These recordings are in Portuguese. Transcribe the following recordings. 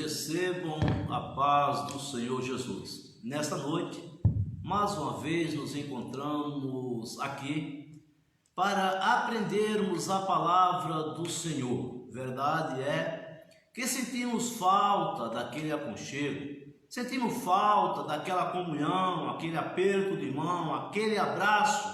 recebam a paz do Senhor Jesus. Nesta noite, mais uma vez nos encontramos aqui para aprendermos a palavra do Senhor. Verdade é que sentimos falta daquele aconchego, sentimos falta daquela comunhão, aquele aperto de mão, aquele abraço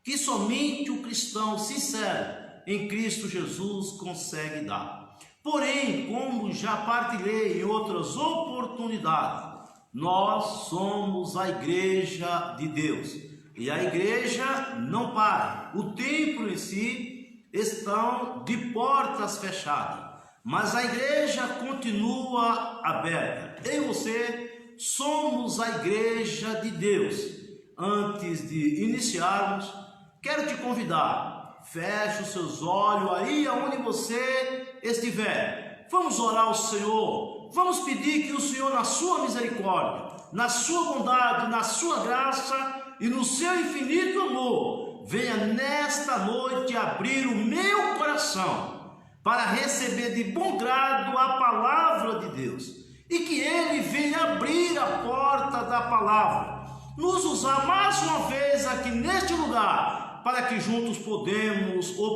que somente o cristão sincero em Cristo Jesus consegue dar. Porém, como já partilhei em outras oportunidades, nós somos a igreja de Deus. E a igreja não para. O templo em si está de portas fechadas. Mas a igreja continua aberta. Eu e você somos a igreja de Deus. Antes de iniciarmos, quero te convidar. Feche os seus olhos aí aonde você estiver. Vamos orar ao Senhor. Vamos pedir que o Senhor, na sua misericórdia, na sua bondade, na sua graça e no seu infinito amor, venha nesta noite abrir o meu coração para receber de bom grado a palavra de Deus. E que Ele venha abrir a porta da palavra, nos usar mais uma vez aqui neste lugar, para que juntos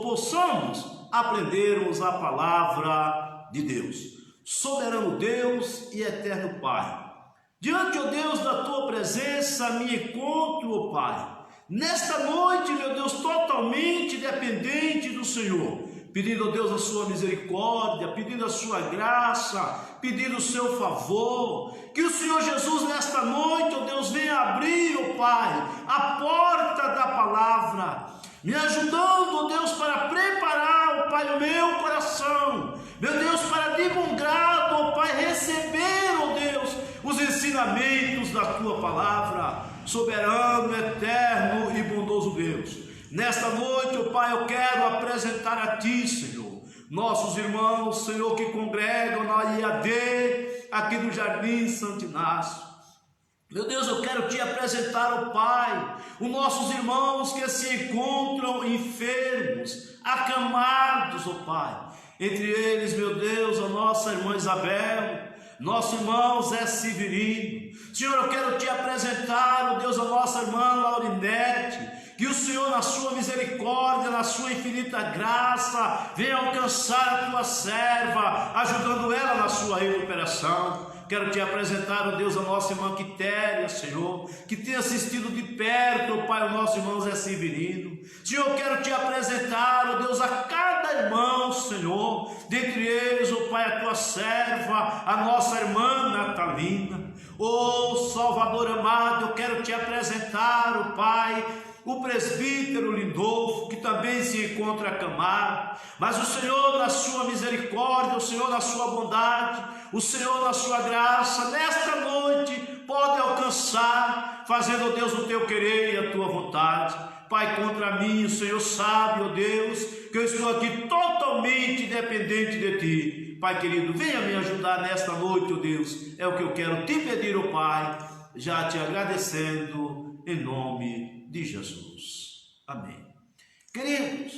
possamos aprendermos a palavra de Deus. Soberano Deus e eterno Pai, diante, ó Deus, da Tua presença me encontro, ó Pai, nesta noite, meu Deus, totalmente dependente do Senhor, pedindo, ó Deus, a sua misericórdia, pedindo a sua graça, pedindo o seu favor, que o Senhor Jesus nesta noite, ó Deus, venha abrir, ó Pai, a porta da palavra, me ajudando, ó Deus, para preparar, ó Pai, o meu coração, meu Deus, para de bom grado, ó Pai, receber, ó Deus, os ensinamentos da Tua palavra, soberano, eterno e bondoso Deus. Nesta noite, ó Pai, eu quero apresentar a Ti, Senhor, nossos irmãos, Senhor, que congregam na IAD, aqui do Jardim Santo Inácio. Meu Deus, eu quero Te apresentar, ó Pai, os nossos irmãos que se encontram enfermos, acamados, ó Pai. Entre eles, meu Deus, a nossa irmã Isabel, nosso irmão Zé Severino. Senhor, eu quero Te apresentar, ó Deus, a nossa irmã Laurinete. Que o Senhor, na sua misericórdia, na sua infinita graça, venha alcançar a Tua serva, ajudando ela na sua recuperação. Quero Te apresentar, ó Deus, a nossa irmã Quitéria, Senhor, que tem assistido de perto, ó Pai, o nosso irmão Zé Severino. Senhor, quero Te apresentar, ó Deus, a cada irmão, Senhor, dentre eles, ó Pai, a Tua serva, a nossa irmã Natalina. Ó Salvador amado, eu quero Te apresentar, ó Pai, o presbítero Lindolfo, que também se encontra acamado, mas o Senhor, na sua misericórdia, o Senhor, na sua bondade, o Senhor, na sua graça, nesta noite, pode alcançar, fazendo, ó Deus, o Teu querer e a Tua vontade. Pai, contra mim, o Senhor sabe, ó Deus, que eu estou aqui totalmente dependente de Ti. Pai querido, venha me ajudar nesta noite, ó Deus, é o que eu quero Te pedir, ó Pai, já Te agradecendo, em nome de Jesus. Amém. Queridos,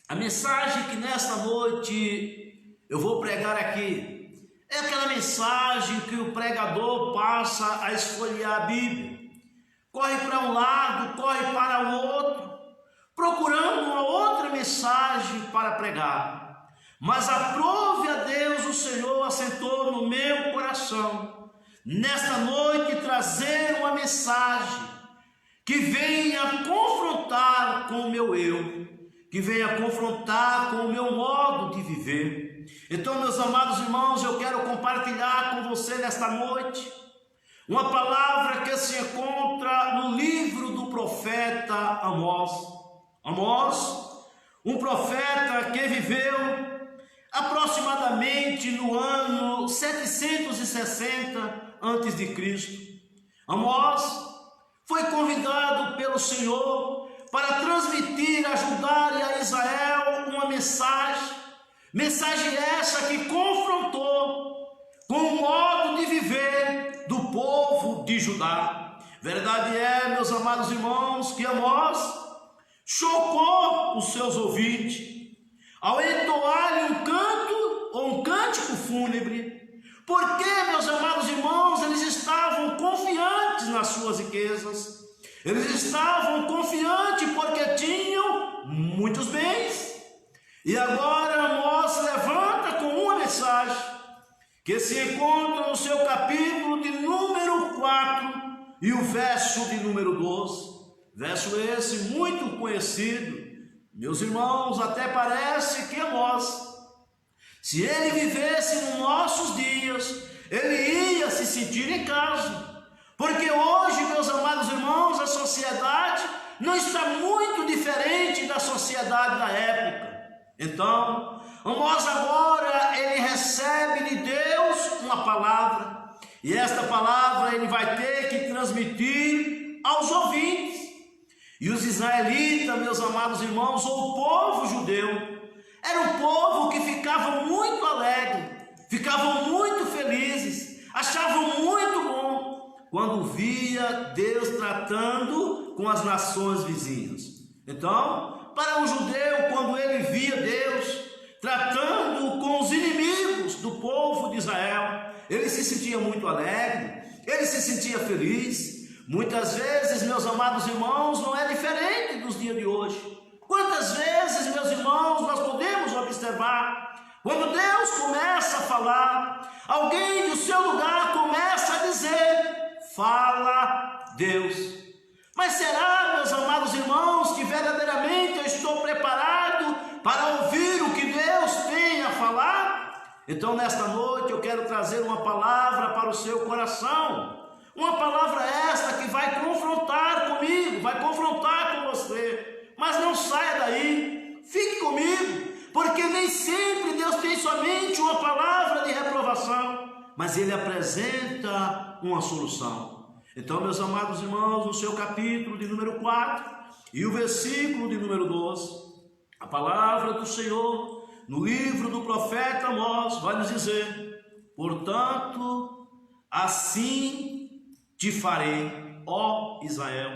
a mensagem que nesta noite eu vou pregar aqui é aquela mensagem que o pregador passa a esfolhear a Bíblia, corre para um lado, corre para o outro, procurando uma outra mensagem para pregar, mas aprove a Deus, o Senhor assentou no meu coração nesta noite trazer uma mensagem que venha confrontar com o meu eu, que venha confrontar com o meu modo de viver. Então, meus amados irmãos, eu quero compartilhar com você nesta noite uma palavra que se encontra no livro do profeta Amós. Amós, um profeta que viveu aproximadamente no ano 760 a.C. Amós foi convidado pelo Senhor para transmitir, ajudar a Israel uma mensagem essa que confrontou com o modo de viver do povo de Judá. Verdade é, meus amados irmãos, que Amós chocou os seus ouvintes ao entoar-lhe um canto ou um cântico fúnebre, Porque, meus amados irmãos, eles estavam confiantes nas suas riquezas, eles estavam confiantes porque tinham muitos bens. E agora Amós levanta com uma mensagem que se encontra no seu capítulo de número 4 e o verso de número 12. Verso esse muito conhecido. Meus irmãos, até parece que Amós, se ele vivesse nos nossos dias, ele ia se sentir em casa. Porque hoje, meus amados irmãos, a sociedade não está muito diferente da sociedade da época. Então, Amós agora, ele recebe de Deus uma palavra. E esta palavra ele vai ter que transmitir aos ouvintes. E os israelitas, meus amados irmãos, ou o povo judeu, era um povo que ficava muito alegre, ficavam muito felizes, achavam muito bom quando via Deus tratando com as nações vizinhas. Então, para um judeu, quando ele via Deus tratando com os inimigos do povo de Israel, ele se sentia muito alegre, ele se sentia feliz. Muitas vezes, meus amados irmãos, não é diferente dos dias de hoje. Quantas vezes, meus irmãos, nós podemos observar, quando Deus começa a falar, alguém do seu lugar começa a dizer: fala Deus. Mas será, meus amados irmãos, que verdadeiramente eu estou preparado para ouvir o que Deus tem a falar? Então, nesta noite, eu quero trazer uma palavra para o seu coração. Uma palavra esta que vai confrontar comigo, vai confrontar com você. Mas não saia daí, fique comigo, porque nem sempre Deus tem somente uma palavra de reprovação, mas Ele apresenta uma solução. Então, meus amados irmãos, no seu capítulo de número 4 e o versículo de número 12, a palavra do Senhor, no livro do profeta Amós, vai nos dizer: portanto, assim te farei, ó Israel.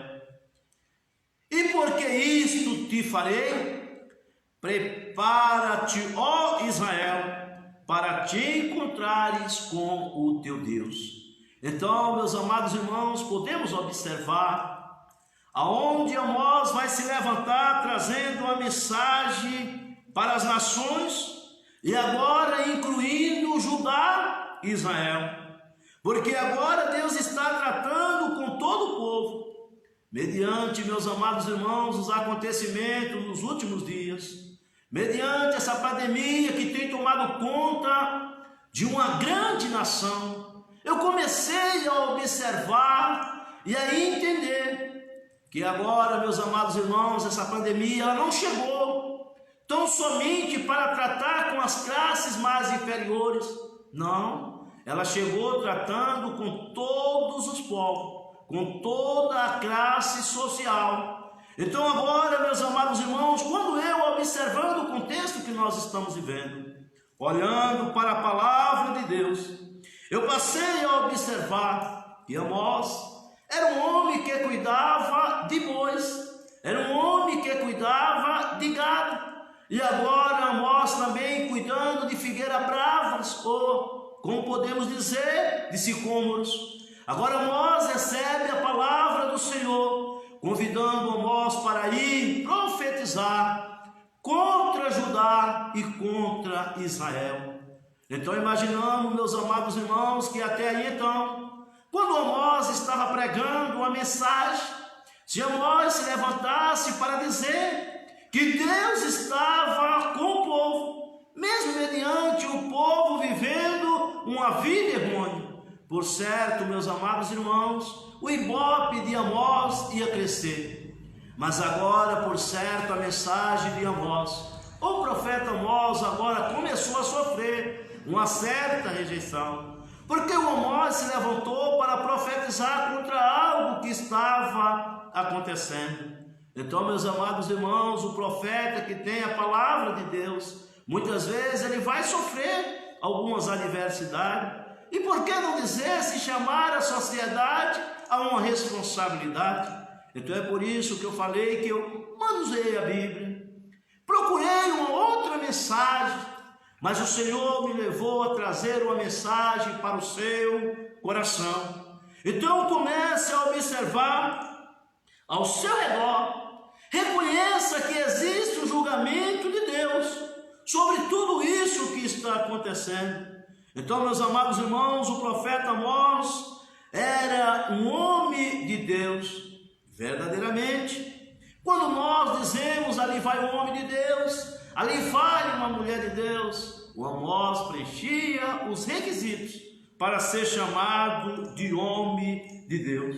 E por que isto te farei? Prepara-te, ó Israel, para te encontrares com o teu Deus. Então, meus amados irmãos, podemos observar aonde Amós vai se levantar trazendo uma mensagem para as nações, e agora incluindo Judá e Israel. Porque agora Deus está tratando com todo o povo, mediante, meus amados irmãos, os acontecimentos nos últimos dias, mediante essa pandemia que tem tomado conta de uma grande nação. Eu comecei a observar e a entender que agora, meus amados irmãos, essa pandemia ela não chegou tão somente para tratar com as classes mais inferiores, não. Ela chegou tratando com todos os povos, com toda a classe social. Então agora, meus amados irmãos, quando eu observando o contexto que nós estamos vivendo, olhando para a palavra de Deus, eu passei a observar que Amós era um homem que cuidava de bois, era um homem que cuidava de gado, e agora Amós também cuidando de figueiras bravas, ou como podemos dizer, de sicômoros. Agora Amós recebe a palavra do Senhor, convidando Amós para ir profetizar contra Judá e contra Israel. Então imaginamos, meus amados irmãos, que até aí então, quando Amós estava pregando uma mensagem, se Amós se levantasse para dizer que Deus estava com o povo, mesmo mediante o povo vivendo uma vida errônea. Por certo, meus amados irmãos, o ibope de Amós ia crescer. Mas agora, por certo, a mensagem de Amós, o profeta Amós agora começou a sofrer uma certa rejeição. Porque o Amós se levantou para profetizar contra algo que estava acontecendo. Então, meus amados irmãos, o profeta que tem a palavra de Deus, muitas vezes ele vai sofrer algumas adversidades. E por que não dizer, se chamar a sociedade a uma responsabilidade? Então é por isso que eu falei que eu manusei a Bíblia. Procurei uma outra mensagem mas o Senhor me levou a trazer uma mensagem para o seu coração. Então comece a observar ao seu redor, reconheça que existe um julgamento de Deus sobre tudo isso que está acontecendo. Então, meus amados irmãos, o profeta Amós era um homem de Deus, verdadeiramente. Quando nós dizemos, ali vai um homem de Deus, ali vai uma mulher de Deus, o Amós preenchia os requisitos para ser chamado de homem de Deus.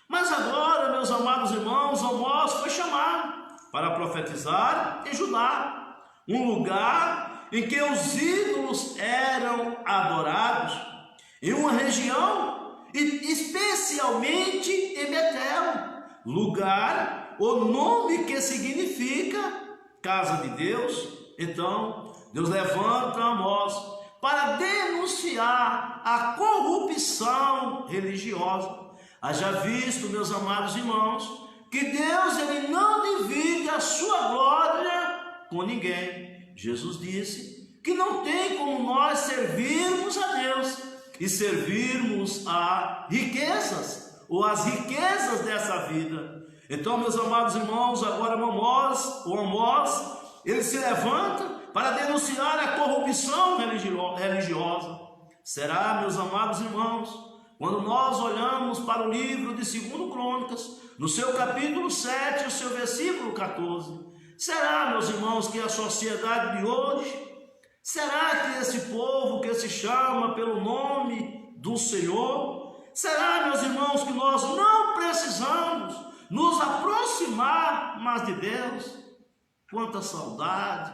Mas agora, meus amados irmãos, Amós foi chamado para profetizar em Judá, um lugar em que os ídolos eram adorados, em uma região, especialmente em Betel, lugar, o nome que significa casa de Deus. Então, Deus levanta Amós para denunciar a corrupção religiosa. Haja visto, meus amados irmãos, que Deus ele não divide a sua glória com ninguém. Jesus disse que não tem como nós servirmos a Deus e servirmos a riquezas, ou as riquezas dessa vida. Então, meus amados irmãos, agora o Amós, ele se levanta para denunciar a corrupção religiosa. Será, meus amados irmãos, quando nós olhamos para o livro de 2 Crônicas, no seu capítulo 7, o seu versículo 14, será, meus irmãos, que a sociedade de hoje, será que esse povo que se chama pelo nome do Senhor, será, meus irmãos, que nós não precisamos nos aproximar mais de Deus? Quanta saudade,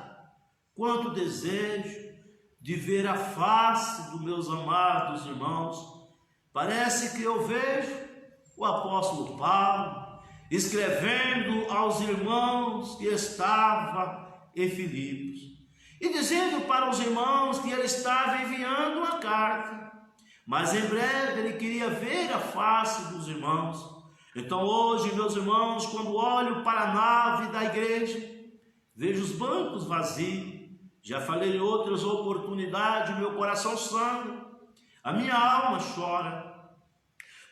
quanto desejo de ver a face dos meus amados irmãos. Parece que eu vejo o apóstolo Paulo escrevendo aos irmãos que estava em Filipos e dizendo para os irmãos que ele estava enviando uma carta, mas em breve ele queria ver a face dos irmãos. Então hoje, meus irmãos, quando olho para a nave da igreja, vejo os bancos vazios. Já falei em outras oportunidades, meu coração sangra, a minha alma chora,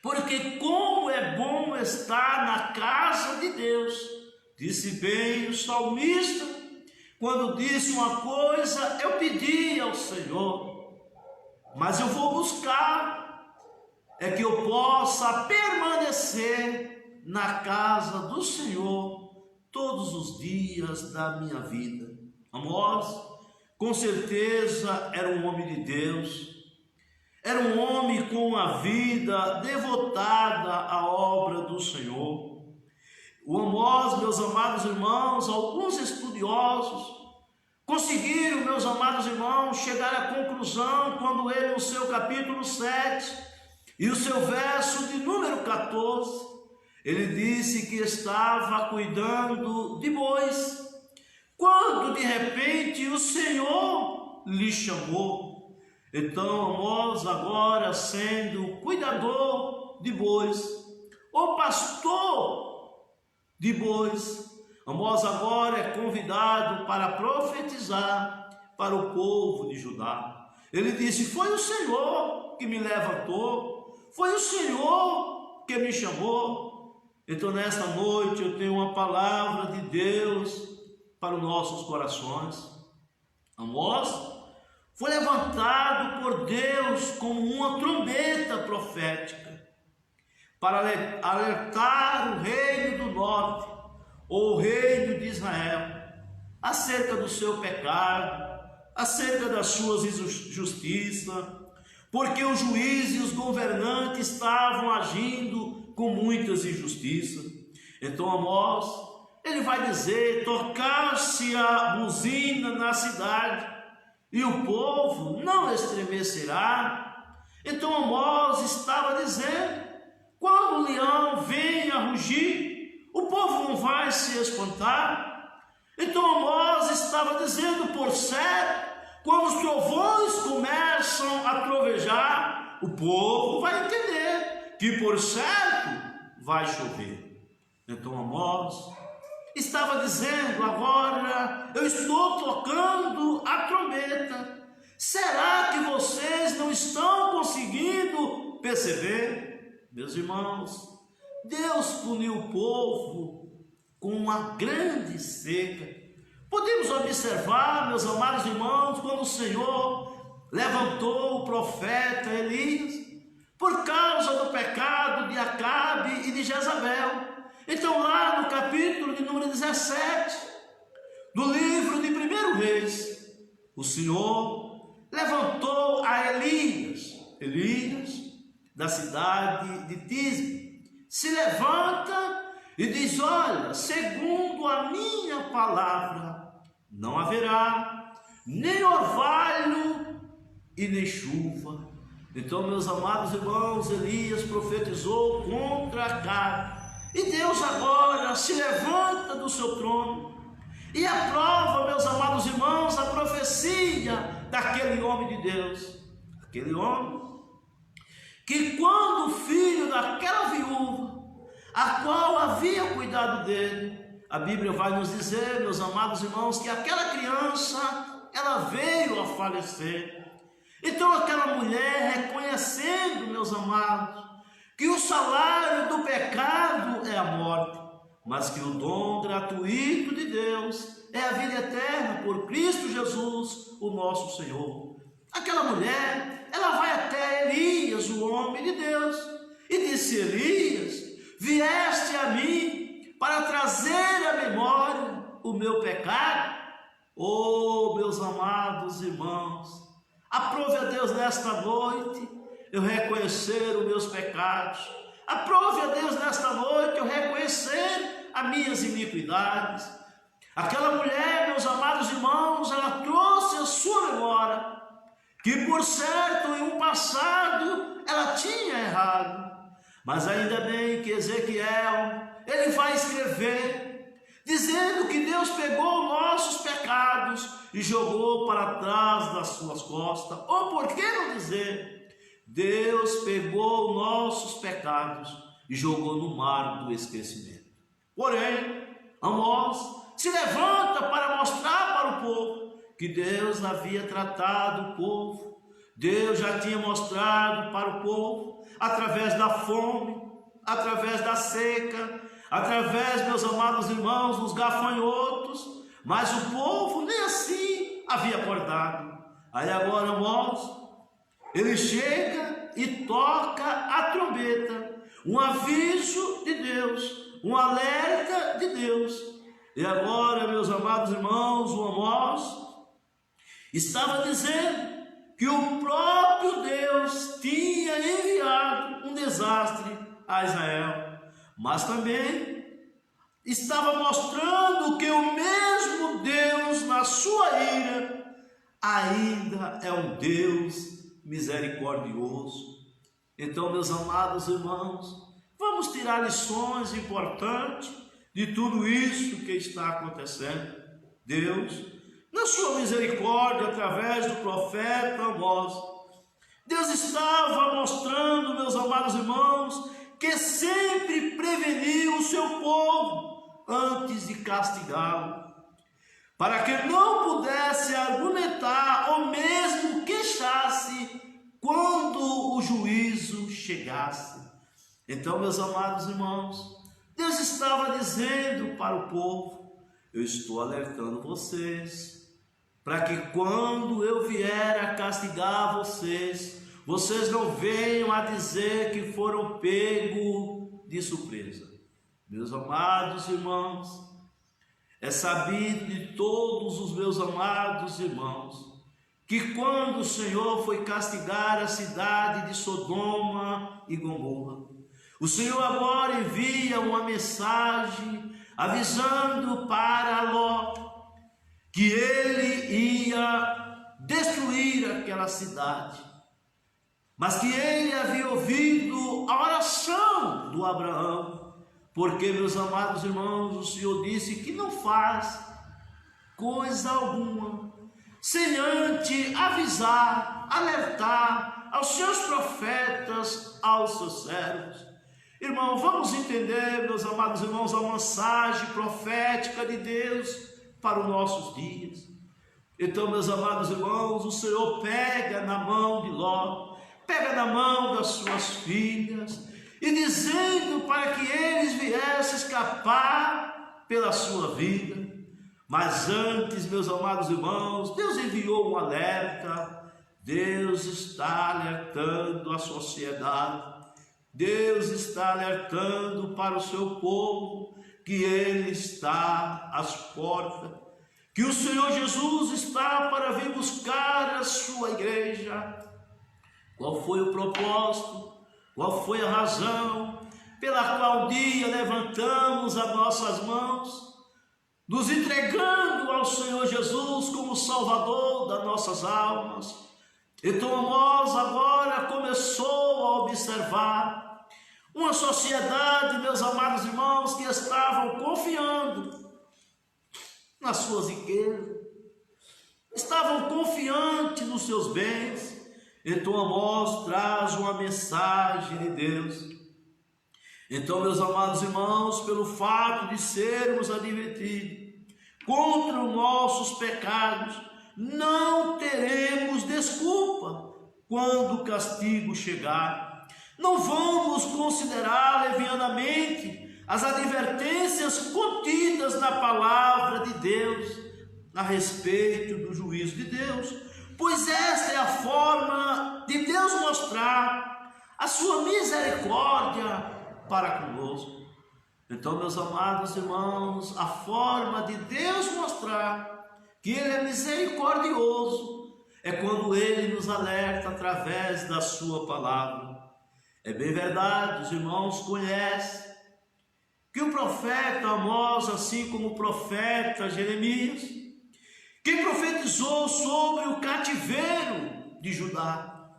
porque como é bom estar na casa de Deus. Disse bem o salmista, quando disse uma coisa, eu pedi ao Senhor, mas eu vou buscar, é que eu possa permanecer na casa do Senhor todos os dias da minha vida. Amós, com certeza, era um homem de Deus, era um homem com uma vida devotada à obra do Senhor. O Amós, meus amados irmãos, alguns estudiosos conseguiram, meus amados irmãos, chegar à conclusão quando ele, no seu capítulo 7 e o seu verso de número 14, ele disse que estava cuidando de bois, quando de repente o Senhor lhe chamou. Então Amós, agora sendo cuidador de bois, o pastor de bois, Amós agora é convidado para profetizar para o povo de Judá. Ele disse, foi o Senhor que me levantou, foi o Senhor que me chamou. Então nesta noite eu tenho uma palavra de Deus para os nossos corações. Amós foi levantado por Deus como uma trombeta profética para alertar o reino do norte, ou o reino de Israel, acerca do seu pecado, acerca das suas injustiças, porque os juízes e os governantes estavam agindo com muitas injustiças. Então Amós, ele vai dizer, tocar-se a buzina na cidade, e o povo não estremecerá. Então Amós estava dizendo, quando o leão vem a rugir, o povo não vai se espantar. Então Amós estava dizendo, por certo, quando os trovões começam a trovejar, o povo vai entender que por certo vai chover. Então Amós, estava dizendo: agora eu estou tocando a trombeta. Será que vocês não estão conseguindo perceber? Meus irmãos, Deus puniu o povo com uma grande seca. Podemos observar, meus amados irmãos, quando o Senhor levantou o profeta Elias por causa do pecado de Acabe e de Jezabel. Então, lá no capítulo de número 17 do livro de 1 Reis, o Senhor levantou a Elias da cidade de Tisbe, se levanta e diz: olha, segundo a minha palavra, não haverá nem orvalho e nem chuva. Então, meus amados irmãos, Elias profetizou contra Acabe. E Deus agora se levanta do seu trono e aprova, meus amados irmãos, a profecia daquele homem de Deus. Aquele homem que, quando o filho daquela viúva, a qual havia cuidado dele, a Bíblia vai nos dizer, meus amados irmãos, que aquela criança, ela veio a falecer. Então aquela mulher, reconhecendo, meus amados, que o salário do pecado é a morte, mas que o dom gratuito de Deus é a vida eterna por Cristo Jesus, o nosso Senhor. Aquela mulher, ela vai até Elias, o homem de Deus, e disse: Elias, vieste a mim para trazer à memória o meu pecado? Oh, meus amados irmãos, aprove a Deus nesta noite eu reconhecer os meus pecados. Aprove a Deus nesta noite eu reconhecer as minhas iniquidades. Aquela mulher, meus amados irmãos, ela trouxe a sua memória que, por certo, em um passado ela tinha errado. Mas ainda bem que Ezequiel, ele vai escrever, dizendo que Deus pegou nossos pecados e jogou para trás das suas costas. Ou por que não dizer, Deus pegou nossos pecados e jogou no mar do esquecimento. Porém, Amós se levanta para mostrar para o povo que Deus havia tratado o povo. Deus já tinha mostrado para o povo, através da fome, através da seca, através, meus amados irmãos, dos gafanhotos, mas o povo nem assim havia acordado. Aí agora Amós, ele chega e toca a trombeta, um aviso de Deus, um alerta de Deus. E agora, meus amados irmãos, o Amós estava dizendo que o próprio Deus tinha enviado um desastre a Israel, mas também estava mostrando que o mesmo Deus, na sua ira, ainda é um Deus misericordioso. Então, meus amados irmãos, vamos tirar lições importantes de tudo isso que está acontecendo. Deus, na sua misericórdia, através do profeta Amós, Deus estava mostrando, meus amados irmãos, que sempre preveniu o seu povo antes de castigá-lo, para que não pudesse argumentar ou mesmo queixar-se quando o juízo chegasse. Então, meus amados irmãos, Deus estava dizendo para o povo: eu estou alertando vocês, para que quando eu vier a castigar vocês, vocês não venham a dizer que foram pegos de surpresa. Meus amados irmãos, é sabido de todos os meus amados irmãos, que quando o Senhor foi castigar a cidade de Sodoma e Gomorra, o Senhor agora envia uma mensagem avisando para Ló que ele ia destruir aquela cidade, mas que ele havia ouvido a oração do Abraão, porque, meus amados irmãos, o Senhor disse que não faz coisa alguma sem antes avisar, alertar aos seus profetas, aos seus servos. Irmão, vamos entender, meus amados irmãos, a mensagem profética de Deus para os nossos dias. Então, meus amados irmãos, o Senhor pega na mão de Ló, pega na mão das suas filhas, e dizendo para que eles viessem escapar pela sua vida. Mas antes, meus amados irmãos, Deus enviou um alerta. Deus está alertando a sociedade. Deus está alertando para o seu povo que Ele está às portas, que o Senhor Jesus está para vir buscar a sua igreja. Qual foi o propósito? Qual foi a razão pela qual um dia levantamos as nossas mãos, nos entregando ao Senhor Jesus como Salvador das nossas almas? Então Amós agora começou a observar uma sociedade, meus amados irmãos, que estavam confiando nas suas riquezas, estavam confiantes nos seus bens. Então Amós traz uma mensagem de Deus. Então, meus amados irmãos, pelo fato de sermos advertidos contra os nossos pecados, não teremos desculpa quando o castigo chegar. Não vamos considerar levianamente as advertências contidas na palavra de Deus a respeito do juízo de Deus, pois esta é a forma de Deus mostrar a sua misericórdia para conosco. Então, meus amados irmãos, a forma de Deus mostrar que Ele é misericordioso é quando Ele nos alerta através da sua palavra. É bem verdade, os irmãos conhecem que o profeta Amós, assim como o profeta Jeremias, que profetizou sobre o cativeiro de Judá,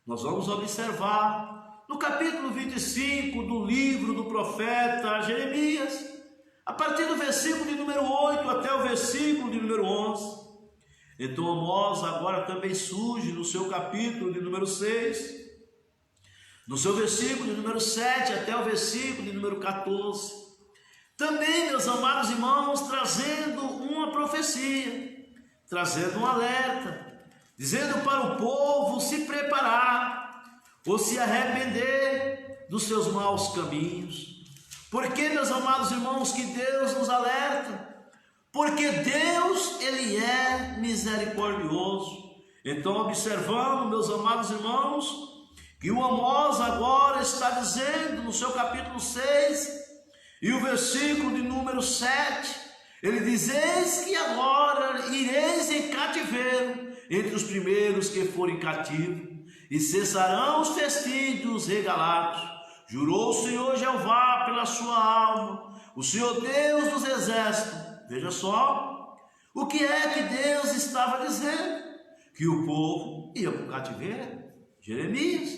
nós vamos observar no capítulo 25 do livro do profeta Jeremias, a partir do versículo de número 8 até o versículo de número 11. Então Amós agora também surge no seu capítulo de número 6, no seu versículo de número 7 até o versículo de número 14. Também, meus amados irmãos, trazendo uma profecia, trazendo um alerta, dizendo para o povo se preparar ou se arrepender dos seus maus caminhos. Por que, meus amados irmãos, que Deus nos alerta? Porque Deus, Ele é misericordioso. Então, observando, meus amados irmãos, que o Amós agora está dizendo no seu capítulo 6 e o versículo de número 7, ele diz: eis que agora ireis em cativeiro entre os primeiros que forem cativos, e cessarão os festim dos regalados. Jurou o Senhor Jeová pela sua alma, o Senhor Deus dos exércitos. Veja só, o que é que Deus estava dizendo? Que o povo ia para o cativeiro. Jeremias,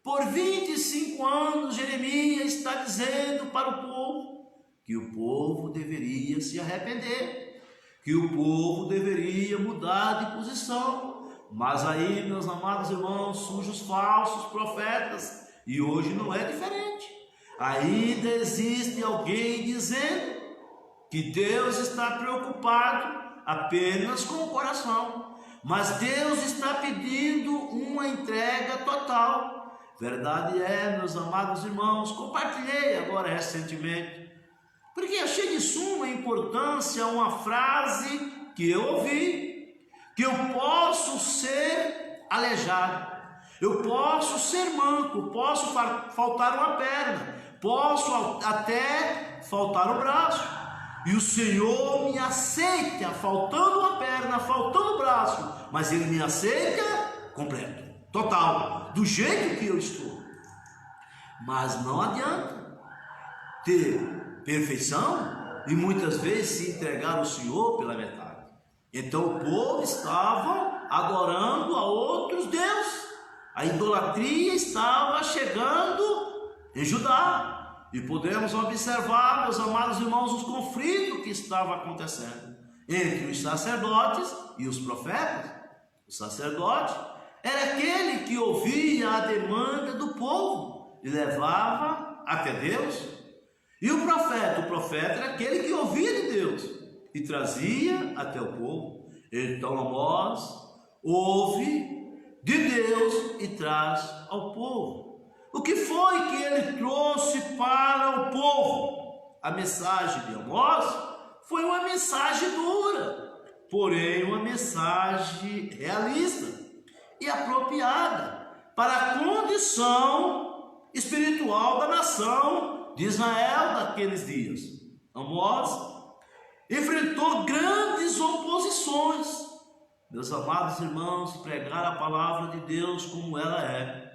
por 25 anos, Jeremias está dizendo para o povo que o povo deveria se arrepender, que o povo deveria mudar de posição. Mas aí, meus amados irmãos, surgem os falsos profetas, e hoje não é diferente. Ainda existe alguém dizendo que Deus está preocupado apenas com o coração, mas Deus está pedindo uma entrega total. Verdade é, meus amados irmãos, compartilhei agora recentemente, porque achei de suma importância uma frase que eu ouvi, que eu posso ser aleijado, eu posso ser manco, posso faltar uma perna, posso até faltar um braço, e o Senhor me aceita, faltando uma perna, faltando um braço, mas Ele me aceita completo, total, do jeito que eu estou. Mas não adianta ter perfeição e muitas vezes se entregar ao Senhor pela metade. Então o povo estava adorando a outros deuses, a idolatria estava chegando em Judá. E podemos observar, meus amados irmãos, os conflitos que estavam acontecendo entre os sacerdotes e os profetas. O sacerdote era aquele que ouvia a demanda do povo e levava até Deus. E o profeta era aquele que ouvia de Deus e trazia até o povo. Então Amós ouve de Deus e traz ao povo. O que foi que ele trouxe para o povo? A mensagem de Amós foi uma mensagem dura, porém uma mensagem realista e apropriada para a condição espiritual da nação de Israel daqueles dias. Amós enfrentou grandes oposições. Meus amados irmãos, pregar a palavra de Deus como ela é.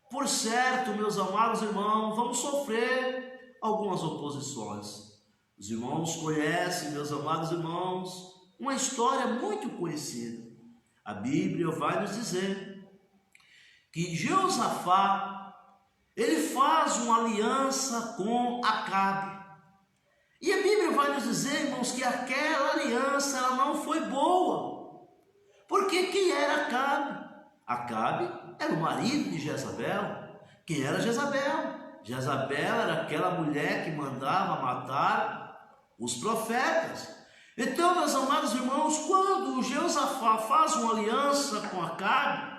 Por certo, meus amados irmãos, vamos sofrer algumas oposições. Os irmãos conhecem, meus amados irmãos, uma história muito conhecida. A Bíblia vai nos dizer que Jeosafá, ele faz uma aliança com Acabe. E a Bíblia vai nos dizer, irmãos, que aquela aliança ela não foi boa. Porque quem era Acabe? Acabe era o marido de Jezabel. Quem era Jezabel? Jezabel era aquela mulher que mandava matar os profetas. Então, meus amados irmãos, quando Jeosafá faz uma aliança com Acabe,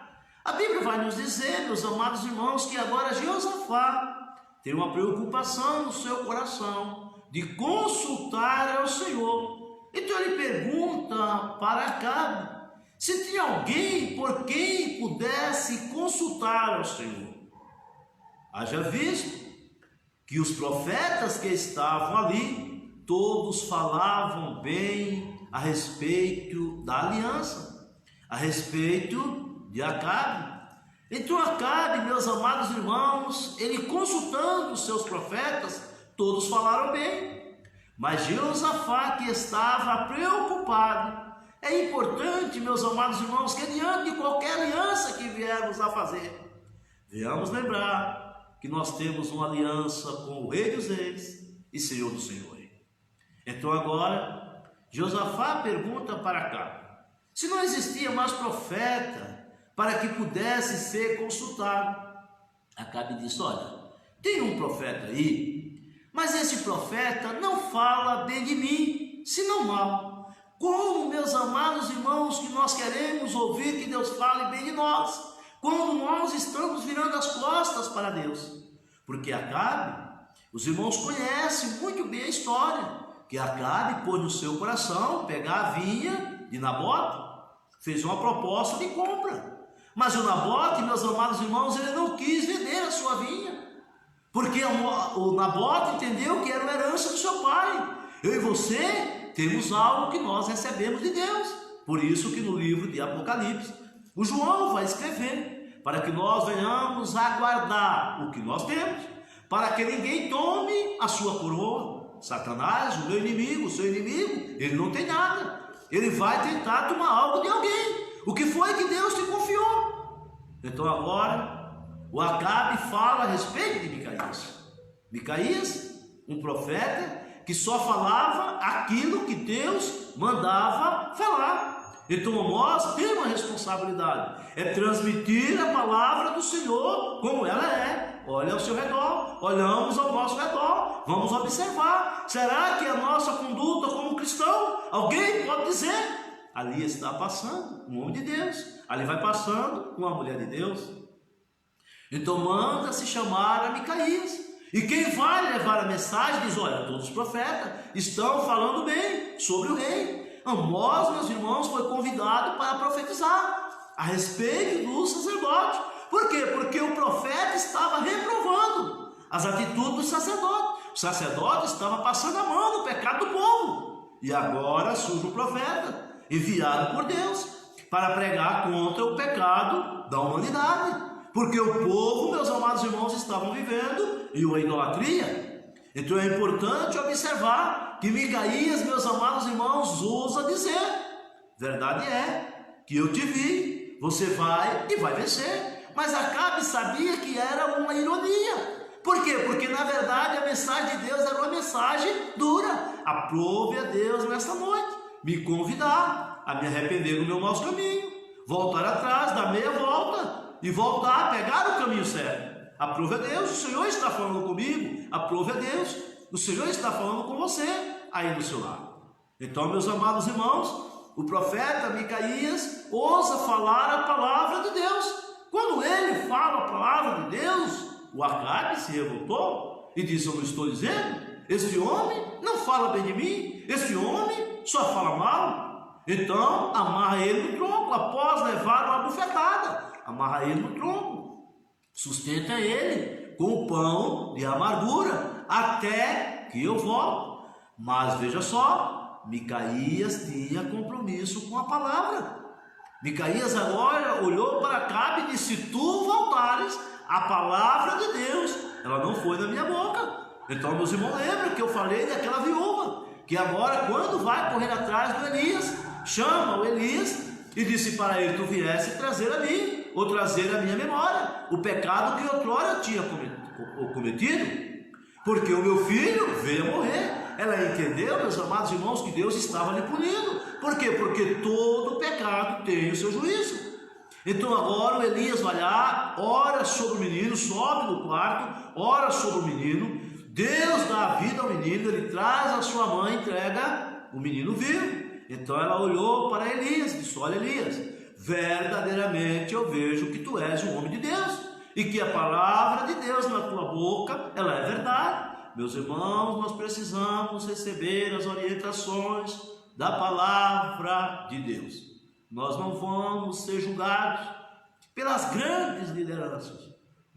a Bíblia vai nos dizer, meus amados irmãos, que agora Jeosafá tem uma preocupação no seu coração de consultar ao Senhor. Então ele pergunta para Acabe se tinha alguém por quem pudesse consultar ao Senhor. Haja visto que os profetas que estavam ali, todos falavam bem a respeito da aliança, a respeito de Acabe. Então Acabe, meus amados irmãos, ele consultando os seus profetas, todos falaram bem. Mas Jeosafá, que estava preocupado, é importante, meus amados irmãos, que diante de qualquer aliança que viermos a fazer, venhamos lembrar que nós temos uma aliança com o Rei dos Reis e Senhor dos Senhores. Então agora, Jeosafá pergunta para Acabe se não existia mais profeta para que pudesse ser consultado. Acabe disse: olha, tem um profeta aí, mas esse profeta não fala bem de mim, senão mal. Como, meus amados irmãos, que nós queremos ouvir que Deus fale bem de nós, quando nós estamos virando as costas para Deus? Porque Acabe, os irmãos conhecem muito bem a história, que Acabe pôs no seu coração pegar a vinha de Nabote, fez uma proposta de compra. Mas o Nabote, meus amados irmãos, ele não quis vender a sua vinha, porque o Nabote entendeu que era uma herança do seu pai. Eu e você temos algo que nós recebemos de Deus. Por isso que no livro de Apocalipse, o João vai escrever, para que nós venhamos a guardar o que nós temos, para que ninguém tome a sua coroa. Satanás, o meu inimigo, o seu inimigo, ele não tem nada. Ele vai tentar tomar algo de alguém. O que foi que Deus te confiou? Então agora, o Acabe fala a respeito de Micaías. Micaías, um profeta que só falava aquilo que Deus mandava falar. Então Amós tem uma responsabilidade, é transmitir a palavra do Senhor como ela é. Olha ao seu redor, olhamos ao nosso redor, vamos observar. Será que a nossa conduta como cristão, alguém pode dizer, ali está passando um homem de Deus, ali vai passando uma mulher de Deus? Então manda se chamar a Micaías. E quem vai levar a mensagem diz: olha, todos os profetas estão falando bem sobre o rei. Amós, meus irmãos, foi convidado para profetizar a respeito do sacerdote. Por quê? Porque o profeta estava reprovando as atitudes do sacerdote. O sacerdote estava passando a mão no pecado do povo. E agora surge o profeta, enviado por Deus, para pregar contra o pecado da humanidade. Porque o povo, meus amados irmãos, estavam vivendo em uma idolatria. Então é importante observar que Micaías, meus amados irmãos, ousa dizer: verdade é que eu te vi, você vai e vai vencer. Mas Acabe sabia que era uma ironia. Por quê? Porque na verdade a mensagem de Deus era uma mensagem dura. Aprove a Deus nesta noite me convidar a me arrepender do meu mau caminho, voltar atrás, dar meia volta e voltar a pegar o caminho certo. Aprove a Deus, o Senhor está falando comigo. Aprove a Deus, o Senhor está falando com você aí no seu lar. Então, meus amados irmãos, o profeta Micaías ousa falar a palavra de Deus. Quando ele fala a palavra de Deus, o Acabe se revoltou e disse: eu não estou dizendo, este homem não fala bem de mim, este homem só fala mal. Então amarra ele no tronco, após levar uma bufetada, amarra ele no tronco, sustenta ele com o pão de amargura, até que eu volte. Mas veja só, Micaías tinha compromisso com a palavra. Micaías agora olhou para Acabe e disse: se tu voltares, a palavra de Deus, ela não foi na minha boca. Então, meus irmãos, lembram que eu falei daquela viúva, que agora, quando vai correr atrás do Elias, chama o Elias e disse para ele: tu viesse trazer a mim, ou trazer a minha memória, o pecado que outrora eu tinha cometido, porque o meu filho veio a morrer. Ela entendeu, meus amados irmãos, que Deus estava lhe punindo. Por quê? Porque todo pecado tem o seu juízo. Então agora o Elias vai lá, ora sobre o menino, sobe no quarto, ora sobre o menino, Deus dá a vida ao menino, ele traz a sua mãe, entrega o menino vivo. Então ela olhou para Elias e disse: olha, Elias, verdadeiramente eu vejo que tu és um homem de Deus, e que a palavra de Deus na tua boca, ela é verdade. Meus irmãos, nós precisamos receber as orientações da palavra de Deus. Nós não vamos ser julgados pelas grandes lideranças,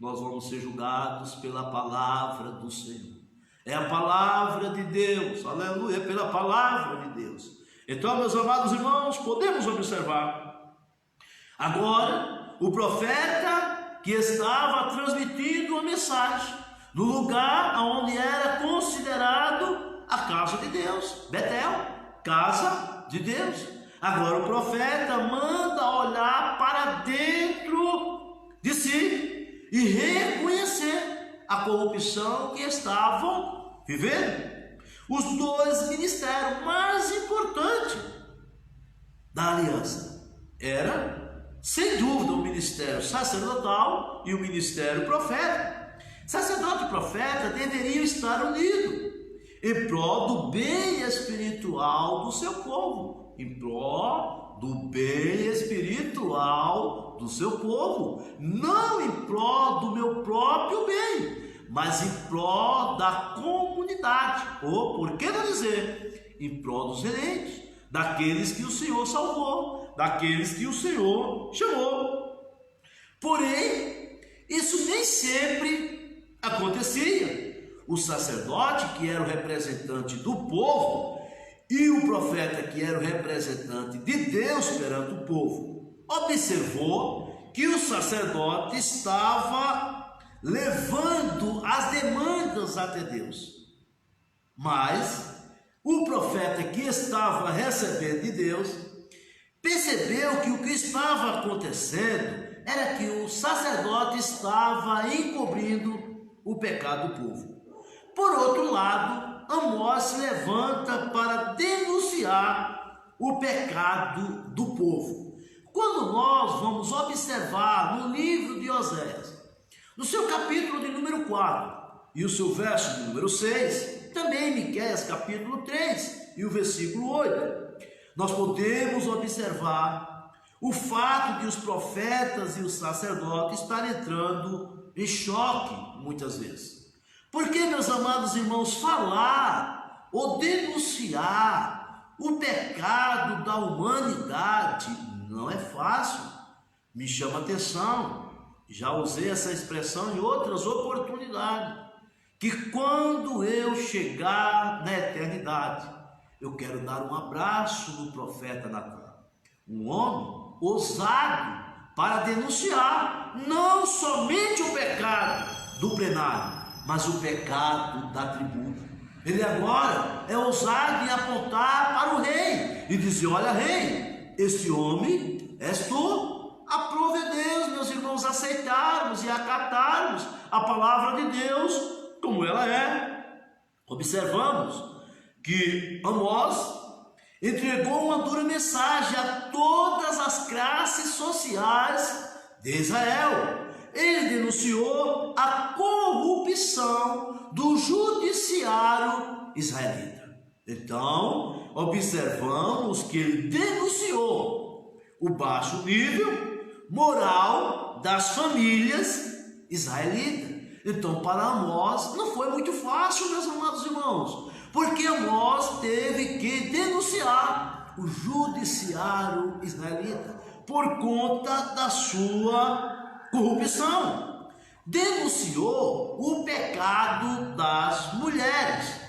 nós vamos ser julgados pela palavra do Senhor. É a palavra de Deus, aleluia, pela palavra de Deus. Então, meus amados irmãos, podemos observar agora o profeta que estava transmitindo a mensagem no lugar onde era considerado a casa de Deus, Betel, casa de Deus. Agora o profeta manda olhar para dentro de si e reconhecer a corrupção que estavam vivendo. Os dois ministérios mais importantes da aliança era, sem dúvida, o ministério sacerdotal e o ministério profético. Sacerdote e profeta deveriam estar unidos em prol do bem espiritual do seu povo, em prol do bem espiritual do seu povo, não em prol do meu próprio bem, mas em prol da comunidade, ou, por que não dizer, em prol dos eleitos, daqueles que o Senhor salvou, daqueles que o Senhor chamou. Porém, isso nem sempre acontecia. O sacerdote, que era o representante do povo, e o profeta, que era o representante de Deus perante o povo, observou que o sacerdote estava levando as demandas até Deus, mas o profeta, que estava recebendo de Deus, percebeu que o que estava acontecendo era que o sacerdote estava encobrindo o pecado do povo. Por outro lado, Amós se levanta para denunciar o pecado do povo. Quando nós vamos observar no livro de Oséias, no seu capítulo de número 4 e o seu verso de número 6, também Miqueias capítulo 3 e o versículo 8, nós podemos observar o fato de os profetas e os sacerdotes estarem entrando em choque muitas vezes. Porque, meus amados irmãos, falar ou denunciar o pecado da humanidade não é fácil. Me chama a atenção, já usei essa expressão em outras oportunidades, que quando eu chegar na eternidade, eu quero dar um abraço no profeta Natan, um homem ousado para denunciar não somente o pecado do plenário, mas o pecado da tribuna. Ele agora é ousado em apontar para o rei e dizer: olha, rei, esse homem és tu. Aprove a Deus, meus irmãos, aceitarmos e acatarmos a palavra de Deus como ela é. Observamos que Amós entregou uma dura mensagem a todas as classes sociais de Israel. ele denunciou a corrupção do judiciário israelita. Então, observamos que ele denunciou o baixo nível moral das famílias israelitas. Então, para Amós não foi muito fácil, meus amados irmãos, porque Amós teve que denunciar o judiciário israelita por conta da sua corrupção. Denunciou o pecado das mulheres,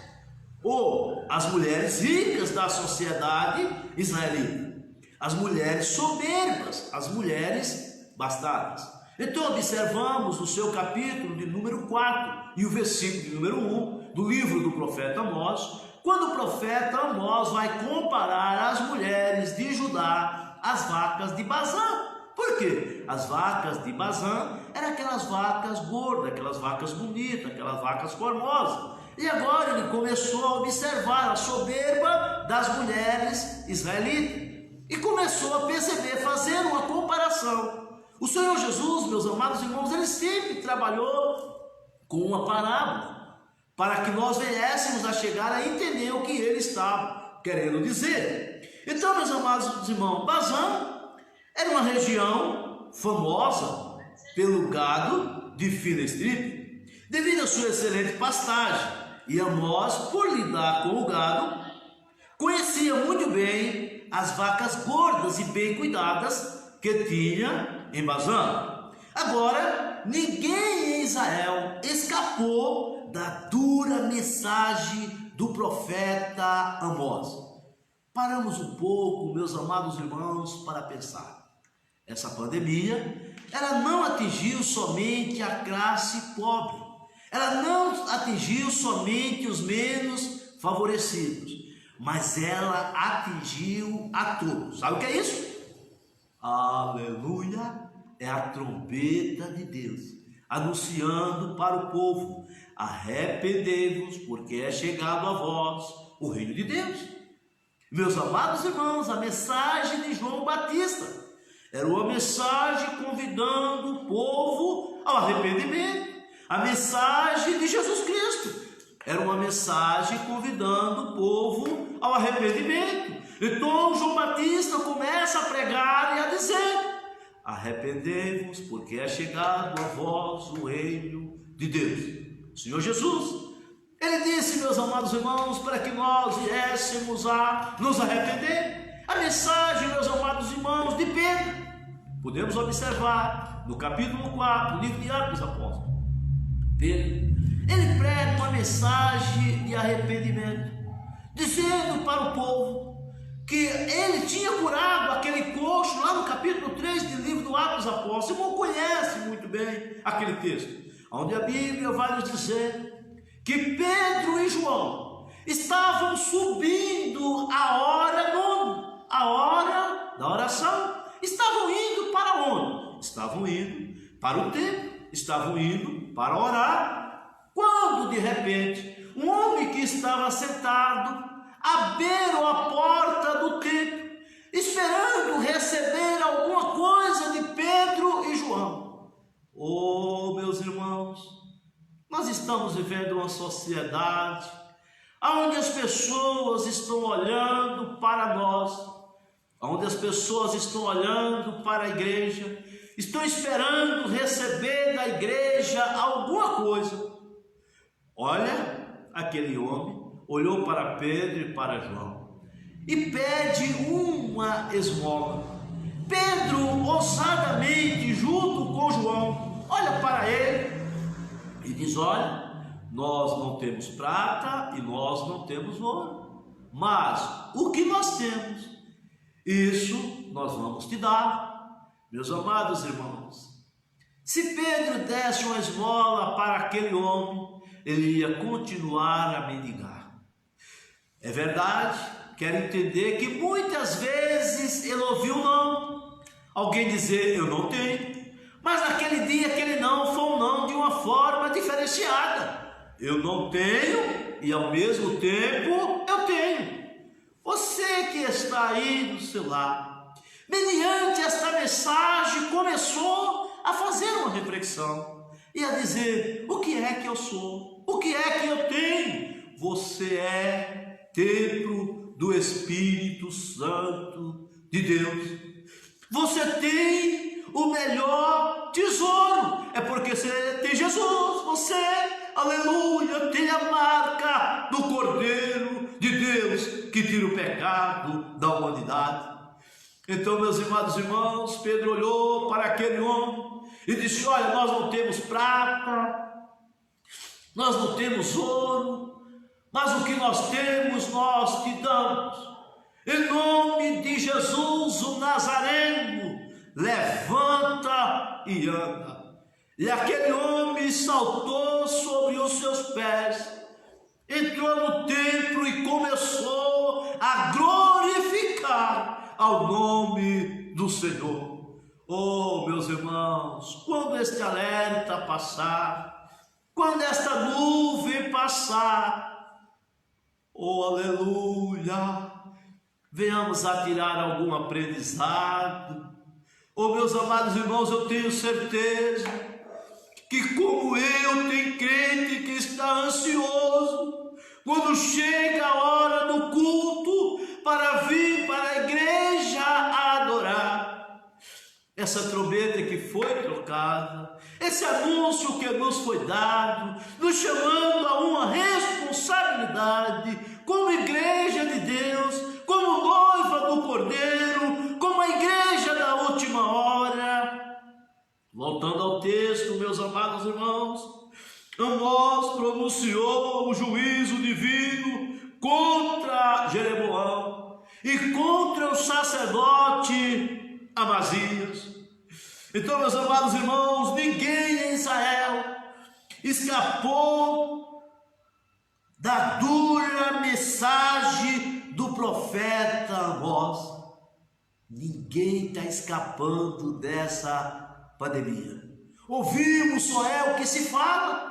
ou as mulheres ricas da sociedade israelita, as mulheres soberbas, as mulheres bastardas. Então observamos o seu capítulo de número 4 e o versículo de número 1 do livro do profeta Amós, quando o profeta Amós vai comparar as mulheres de Judá às vacas de Bazã. Por quê? As vacas de Bazã eram aquelas vacas gordas, aquelas vacas bonitas, aquelas vacas formosas. E agora ele começou a observar a soberba das mulheres israelitas e começou a perceber, fazer uma comparação. O Senhor Jesus, meus amados irmãos, ele sempre trabalhou com uma parábola para que nós viéssemos a chegar a entender o que ele estava querendo dizer. Então, meus amados irmãos, Bazã era uma região famosa pelo gado de fina estripe, devido à sua excelente pastagem. E Amós, por lidar com o gado, conhecia muito bem as vacas gordas e bem cuidadas que tinha em Bazã. Agora, ninguém em Israel escapou da dura mensagem do profeta Amós. Paramos um pouco, meus amados irmãos, para pensar. Essa pandemia, ela não atingiu somente a classe pobre, ela não atingiu somente os menos favorecidos, mas ela atingiu a todos. Sabe o que é isso? Aleluia! É a trombeta de Deus, anunciando para o povo: arrependei-vos, porque é chegado a vós o reino de Deus. Meus amados irmãos, a mensagem de João Batista era uma mensagem convidando o povo ao arrependimento. A mensagem de Jesus Cristo era uma mensagem convidando o povo ao arrependimento. Então João Batista começa a pregar e a dizer: arrependei-vos, porque é chegado a vós o reino de Deus. O Senhor Jesus, ele disse, meus amados irmãos, para que nós viéssemos a nos arrepender. A mensagem, meus amados irmãos, de Pedro, podemos observar no capítulo 4 do livro de Atos dos Apóstolos. Pedro, ele prega uma mensagem de arrependimento, dizendo para o povo que ele tinha curado aquele coxo lá no capítulo 3 do livro do Atos dos Apóstolos. O irmão conhece muito bem aquele texto, onde a Bíblia vai nos dizer que Pedro e João estavam subindo a hora nona, a hora da oração. Estavam indo para onde? Estavam indo para o templo, estavam indo para orar, quando de repente um homem que estava sentado abriu a porta do templo, esperando receber alguma coisa de Pedro e João. Oh, meus irmãos, nós estamos vivendo uma sociedade onde as pessoas estão olhando para nós, onde as pessoas estão olhando para a igreja, estão esperando receber da igreja alguma coisa. Olha, aquele homem olhou para Pedro e para João e pede uma esmola. Pedro, ousadamente, junto com João, olha para ele e diz: olha, nós não temos prata e nós não temos ouro, mas o que nós temos, isso nós vamos te dar. Meus amados irmãos, se Pedro desse uma esmola para aquele homem, ele ia continuar a mendigar. É verdade, quero entender que muitas vezes ele ouviu não, alguém dizer: eu não tenho, mas naquele dia aquele não foi um não de uma forma diferenciada. Eu não tenho e ao mesmo tempo eu tenho. Você que está aí no seu lar, mediante esta mensagem, começou a fazer uma reflexão e a dizer: o que é que eu sou? O que é que eu tenho? Você é templo do Espírito Santo de Deus. Você tem o melhor tesouro, é porque você tem Jesus. Você, aleluia, tem a marca do Cordeiro de Deus que tira o pecado da humanidade. Então, meus amados irmãos, Pedro olhou para aquele homem e disse: olha, nós não temos prata, nós não temos ouro, mas o que nós temos nós te damos. Em nome de Jesus o Nazareno, levanta e anda. E aquele homem saltou sobre os seus pés, entrou no templo e começou a glorificar ao nome do Senhor. Oh, meus irmãos, quando este alerta passar, quando esta nuvem passar, oh, aleluia, venhamos a tirar algum aprendizado. Oh, meus amados irmãos, eu tenho certeza que, como eu, tem crente que está ansioso quando chega a hora do culto para vir para a igreja a adorar. Essa trombeta que foi trocada, esse anúncio que nos foi dado, nos chamando a uma responsabilidade como igreja de Deus, como noiva do Cordeiro, como a igreja da última hora. Voltando ao texto, meus amados irmãos, Amós pronunciou o juízo divino contra Jeroboão e contra o sacerdote Amazias. Então, meus amados irmãos, ninguém em Israel escapou da dura mensagem do profeta Amós. Ninguém está escapando dessa pandemia. Ouvimos só é o que se fala.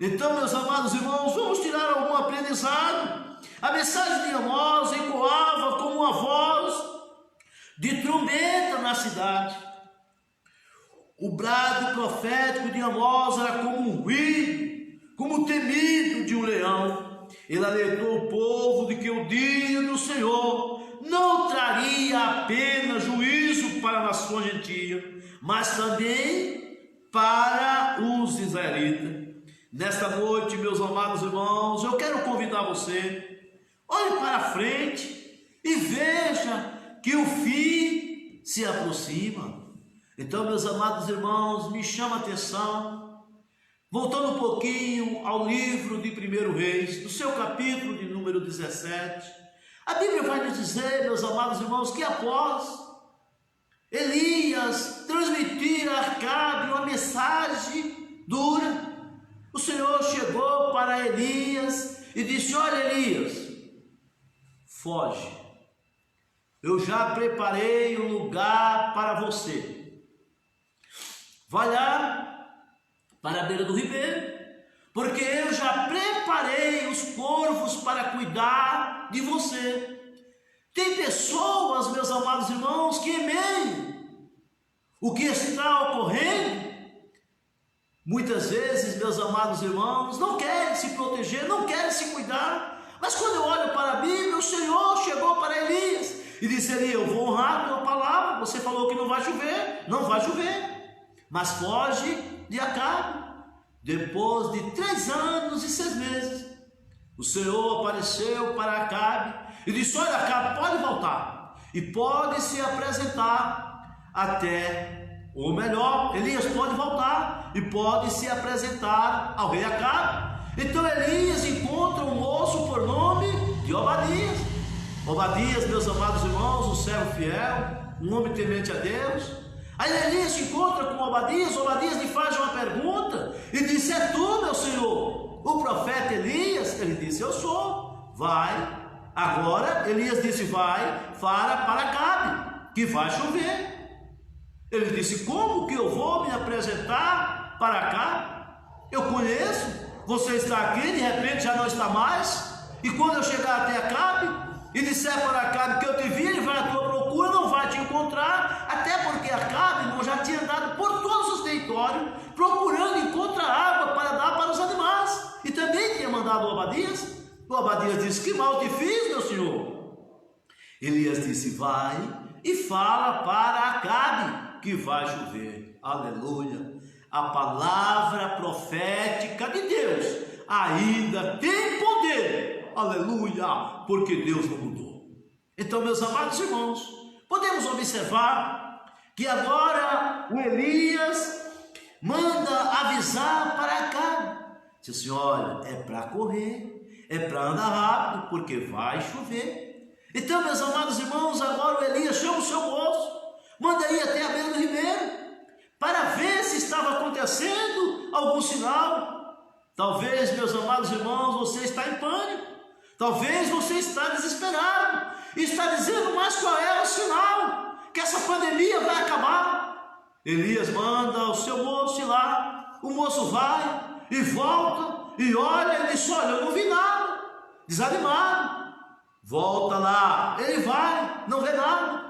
Então, meus amados irmãos, vamos tirar algum aprendizado. A mensagem de Amós ecoava como uma voz de trombeta na cidade. O brado profético de Amós era como um ruído, como o temido de um leão. Ele alertou o povo de que o dia do Senhor não traria apenas juízo para a nação gentia, mas também para os israelitas. Nesta noite, meus amados irmãos, eu quero convidar você, olhe para frente e veja que o fim se aproxima. Então, meus amados irmãos, me chama a atenção, voltando um pouquinho ao livro de 1 Reis, do seu capítulo de número 17, a Bíblia vai nos dizer, meus amados irmãos, que após Elias transmitir a Acabe uma mensagem dura, o Senhor chegou para Elias e disse: olha, Elias, foge, eu já preparei um lugar para você, vai lá para a beira do ribeiro, porque eu já preparei os corvos para cuidar de você. Tem pessoas, meus amados irmãos, que em meio o que está ocorrendo, muitas vezes, meus amados irmãos, não querem se proteger, não querem se cuidar. Mas quando eu olho para a Bíblia, o Senhor chegou para Elias e disse: Elias, eu vou honrar a tua palavra, você falou que não vai chover, não vai chover, mas foge de Acabe. Depois de 3 anos e 6 meses, o Senhor apareceu para Acabe e disse: olha, Acabe, pode voltar e pode se apresentar até, ou melhor, Elias pode voltar e pode se apresentar ao rei Acabe. Então Elias encontra um moço por nome de Obadias. Obadias, meus amados irmãos, um servo fiel, um homem temente a Deus. Aí Elias se encontra com Obadias lhe faz uma pergunta e disse: é tu, meu senhor, o profeta Elias? Ele disse: eu sou. Vai. Agora Elias disse: vai, fala para Acabe, que vai chover. Ele disse: como que eu vou me apresentar para Acabe? Eu conheço, você está aqui, de repente já não está mais. E quando eu chegar até Acabe e disser para Acabe que eu te vi, ele vai à tua procura, não vai te encontrar, até porque Acabe, irmão, já tinha andado por todos os território, procurando encontrar água para dar para os animais. E também tinha mandado o Obadias. O Obadias disse: que mal te fiz, meu senhor? Elias disse: vai e fala para Acabe que vai chover. Aleluia! A palavra profética de Deus ainda tem poder. Aleluia! Porque Deus não mudou. Então, meus amados irmãos, podemos observar que agora o Elias manda avisar para Acabe. Diz assim: olha, é para correr, é para andar rápido, porque vai chover. Então, meus amados irmãos, agora o Elias chama o seu moço, manda ir até a beira do ribeiro, para ver se estava acontecendo algum sinal. Talvez, meus amados irmãos, você está em pânico, talvez você está desesperado, e está dizendo: mas qual é o sinal? Que essa pandemia vai acabar. Elias manda o seu moço ir lá, o moço vai e volta, e olha, ele diz: olha, eu não vi nada, desanimado. Volta lá, ele vai, não vê nada.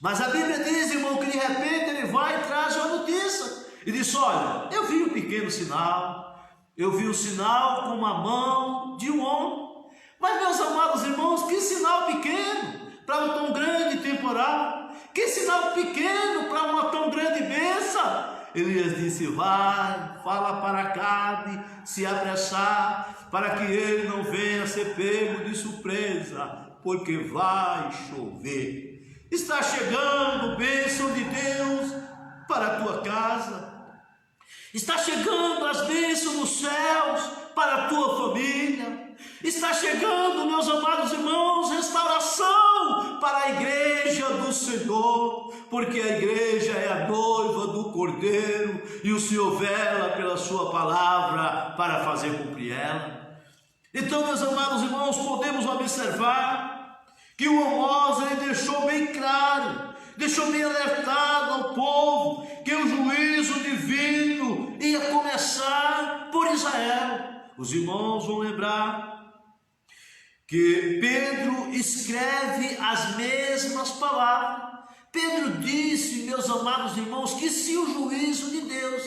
Mas a Bíblia diz, irmão, que de repente ele vai e traz uma notícia, e diz: olha, eu vi um pequeno sinal, eu vi um sinal com uma mão de um homem. Mas, meus amados irmãos, que sinal pequeno para um tão grande temporal, que sinal pequeno para uma tão grande bênção. Elias disse: vai, fala para Acabe se apressar, para que ele não venha ser pego de surpresa, porque vai chover. Está chegando bênção de Deus para a tua casa, está chegando as bênçãos dos céus para a tua família, está chegando, meus amados irmãos, restauração para a igreja do Senhor, porque a igreja é a noiva do Cordeiro, e o Senhor vela pela sua palavra para fazer cumprir ela. Então, meus amados irmãos, podemos observar que o Amós ele deixou bem claro, deixou bem alertado ao povo, que o juízo divino ia começar por Israel. Os irmãos vão lembrar que Pedro escreve as mesmas palavras. Pedro disse, meus amados irmãos, que se o juízo de Deus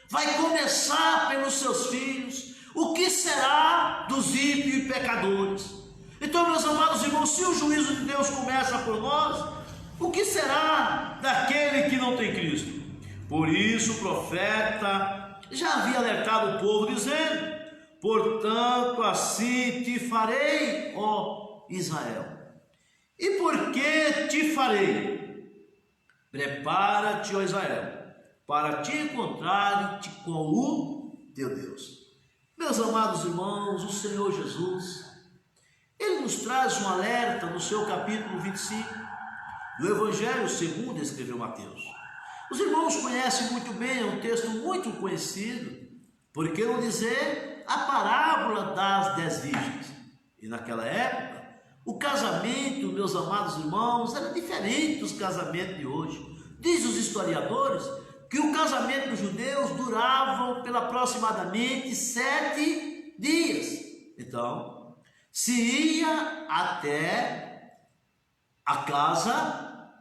vai começar pelos seus filhos, o que será dos ímpios e pecadores? Então, meus amados irmãos, se o juízo de Deus começa por nós, o que será daquele que não tem Cristo? Por isso o profeta já havia alertado o povo, dizendo: portanto, assim te farei, ó Israel. E por que te farei? Prepara-te, ó Israel, para te encontrar-te com o teu Deus. Meus amados irmãos, o Senhor Jesus, Ele nos traz um alerta no seu capítulo 25, do Evangelho segundo escreveu Mateus. Os irmãos conhecem muito bem, é um texto muito conhecido, porque não dizer a parábola das 10 virgens. E naquela época, o casamento, meus amados irmãos, era diferente dos casamentos de hoje. Diz os historiadores que o casamento dos judeus durava pela aproximadamente 7 dias. Então, se ia até a casa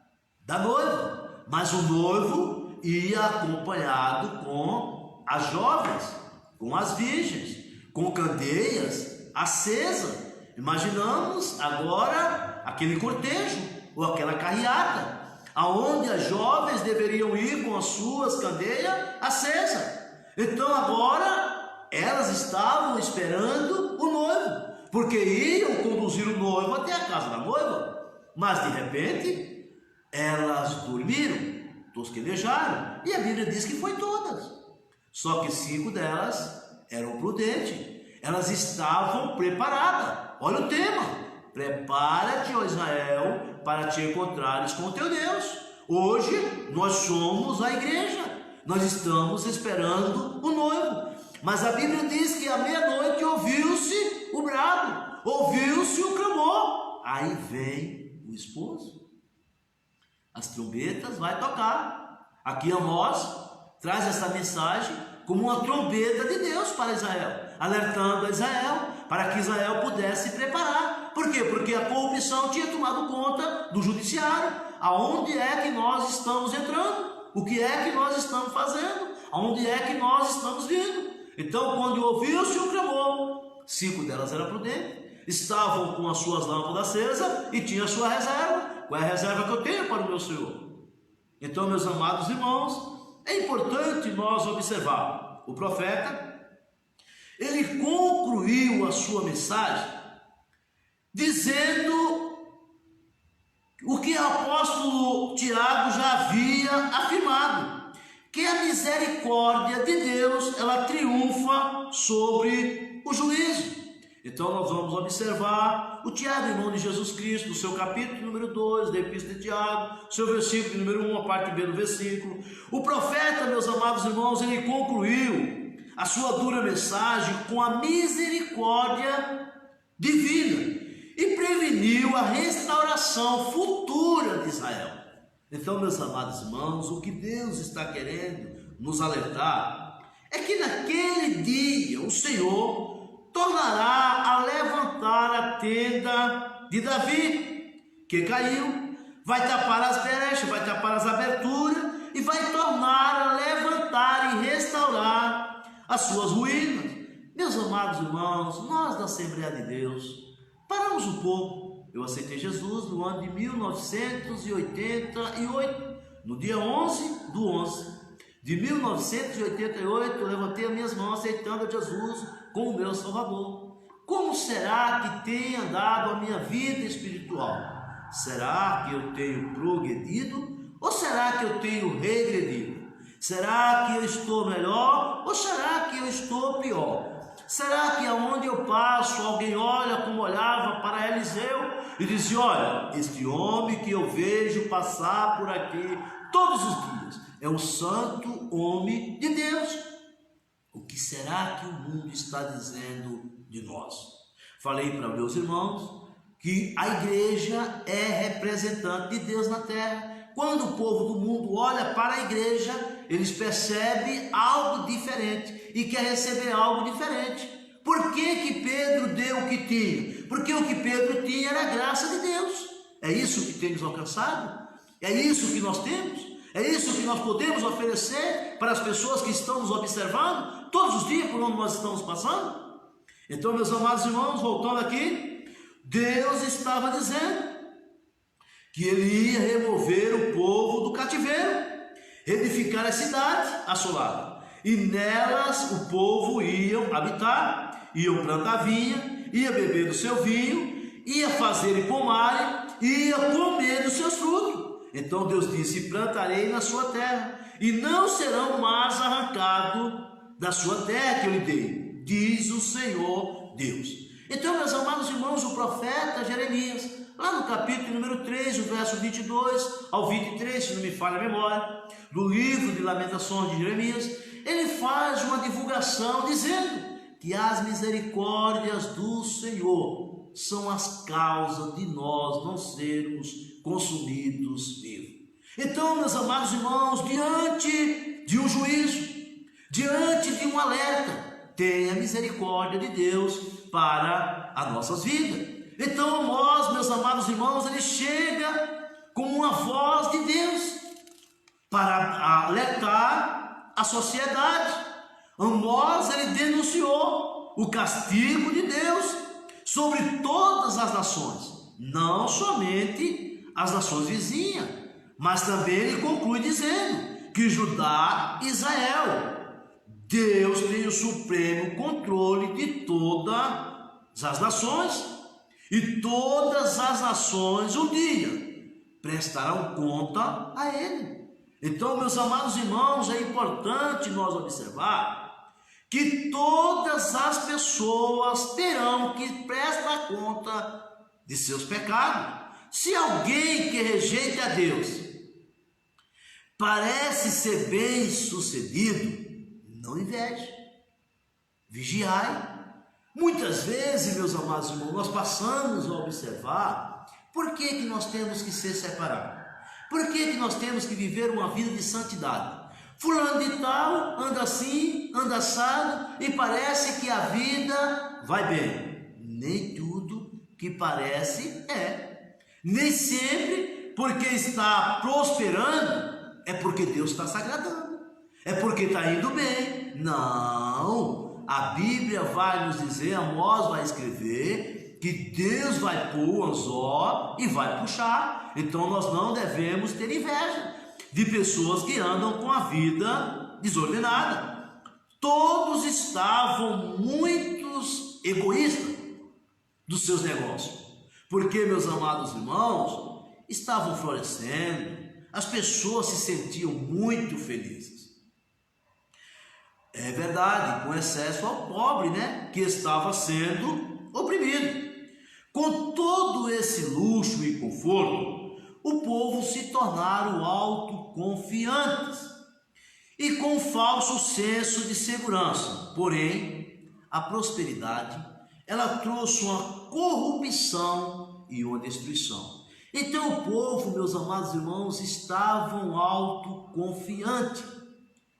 da noiva, mas o noivo ia acompanhado com as jovens, com as virgens, com candeias acesas. Imaginamos agora aquele cortejo ou aquela carreata, aonde as jovens deveriam ir com as suas candeias acesas. Então agora elas estavam esperando o noivo, porque iam conduzir o noivo até a casa da noiva. Mas de repente elas dormiram, tosquenejaram, e a Bíblia diz que foi todas. Só que 5 delas eram prudentes, elas estavam preparadas. Olha o tema: prepara-te, ó Israel, para te encontrares com o teu Deus. Hoje nós somos a igreja, nós estamos esperando o noivo, mas a Bíblia diz que à meia-noite ouviu-se o brado, ouviu-se o clamor, aí vem o esposo, as trombetas vai tocar. Aqui Amós traz essa mensagem como uma trombeta de Deus para Israel, alertando a Israel para que Israel pudesse se preparar. Por quê? Porque a corrupção tinha tomado conta do judiciário. Aonde é que nós estamos entrando? O que é que nós estamos fazendo? aonde é que nós estamos vindo. Então, quando ouviu-se o clamor, 5 delas eram prudentes, estavam com as suas lâmpadas acesas e tinham a sua reserva. Qual é a reserva que eu tenho para o meu Senhor? Então, meus amados irmãos, é importante nós observar. O profeta, ele concluiu a sua mensagem dizendo o que o apóstolo Tiago já havia afirmado, que a misericórdia de Deus, ela triunfa sobre o juízo. Então nós vamos observar o Tiago, irmão de Jesus Cristo, no seu capítulo número 2 da Epístola de Tiago, seu versículo número 1, a parte B do versículo. O profeta, meus amados irmãos, ele concluiu a sua dura mensagem com a misericórdia divina e preveniu a restauração futura de Israel. Então, meus amados irmãos, o que Deus está querendo nos alertar é que naquele dia o Senhor tornará a levantar a tenda de Davi, que caiu, vai tapar as brechas, vai tapar as aberturas e vai tornar a levantar e restaurar as suas ruínas. Meus amados irmãos, nós da Assembleia de Deus, paramos um pouco. Eu aceitei Jesus no ano de 1988, no dia 11 do 11 de 1988, eu levantei as minhas mãos aceitando a Jesus como meu Salvador. Como será que tem andado a minha vida espiritual? Será que eu tenho progredido ou será que eu tenho regredido? Será que eu estou melhor ou será que eu estou pior? Será que aonde eu passo alguém olha como olhava para Eliseu e dizia: olha, este homem que eu vejo passar por aqui todos os dias é um santo homem de Deus? O que será que o mundo está dizendo de nós? Falei para meus irmãos que a igreja é representante de Deus na terra. Quando o povo do mundo olha para a igreja, eles percebem algo diferente e quer receber algo diferente. Por que que Pedro deu o que tinha? Porque o que Pedro tinha era a graça de Deus. É isso que temos alcançado? É isso que nós temos? É isso que nós podemos oferecer para as pessoas que estão nos observando todos os dias por onde nós estamos passando? Então, meus amados irmãos, voltando aqui, Deus estava dizendo que ele ia remover o povo do cativeiro, edificar a cidade assolada, e nelas o povo ia habitar, iam plantar vinha, ia beber do seu vinho, ia fazer pomar, ia comer dos seus frutos. Então Deus disse: plantarei na sua terra, e não serão mais arrancados da sua terra que eu lhe dei, diz o Senhor Deus. Então, meus amados irmãos, o profeta Jeremias, lá no capítulo número 3, o verso 22 ao 23, se não me falha a memória, do livro de Lamentações de Jeremias, ele faz uma divulgação dizendo que as misericórdias do Senhor são as causas de nós não sermos consumidos vivos. Então, meus amados irmãos, diante de um juízo, diante de um alerta, tenha misericórdia de Deus para as nossas vidas. Então nós, meus amados irmãos, ele chega como uma voz de Deus para alertar a sociedade. Amós, ele denunciou o castigo de Deus sobre todas as nações, não somente as nações vizinhas, mas também ele conclui dizendo que Judá e Israel, Deus tem o supremo controle de todas as nações, e todas as nações um dia prestarão conta a Ele. Então, meus amados irmãos, é importante nós observar que todas as pessoas terão que prestar conta de seus pecados. Se alguém que rejeita a Deus parece ser bem sucedido, não inveje, vigiai. Muitas vezes, meus amados irmãos, nós passamos a observar por que nós temos que ser separados, por que nós temos que viver uma vida de santidade. Fulano de tal anda assim, anda assado, e parece que a vida vai bem. Nem tudo que parece é. Nem sempre porque está prosperando é porque Deus está se agradando. é porque está indo bem. Não, a Bíblia vai nos dizer, Amós vai escrever, que Deus vai pôr o anzol e vai puxar. Então nós não devemos ter inveja de pessoas que andam com a vida desordenada. Todos estavam muitos egoístas dos seus negócios, porque, meus amados irmãos, estavam florescendo, as pessoas se sentiam muito felizes. É verdade, com excesso ao pobre, né, que estava sendo oprimido. Com todo esse luxo e conforto, o povo se tornaram autoconfiantes e com falso senso de segurança. Porém, a prosperidade, ela trouxe uma corrupção e uma destruição. Então o povo, meus amados irmãos, estavam autoconfiantes.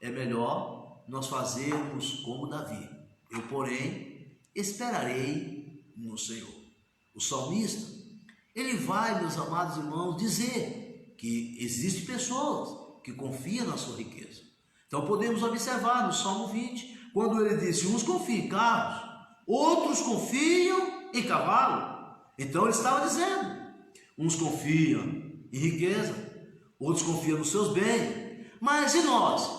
É melhor nós fazermos como Davi. Eu, porém, esperarei no Senhor. O salmista, ele vai, meus amados irmãos, dizer que existem pessoas que confiam na sua riqueza. Então podemos observar no Salmo 20, quando ele disse, uns confiam em carros, outros confiam em cavalo. Então ele estava dizendo, uns confiam em riqueza, outros confiam nos seus bens, mas e nós?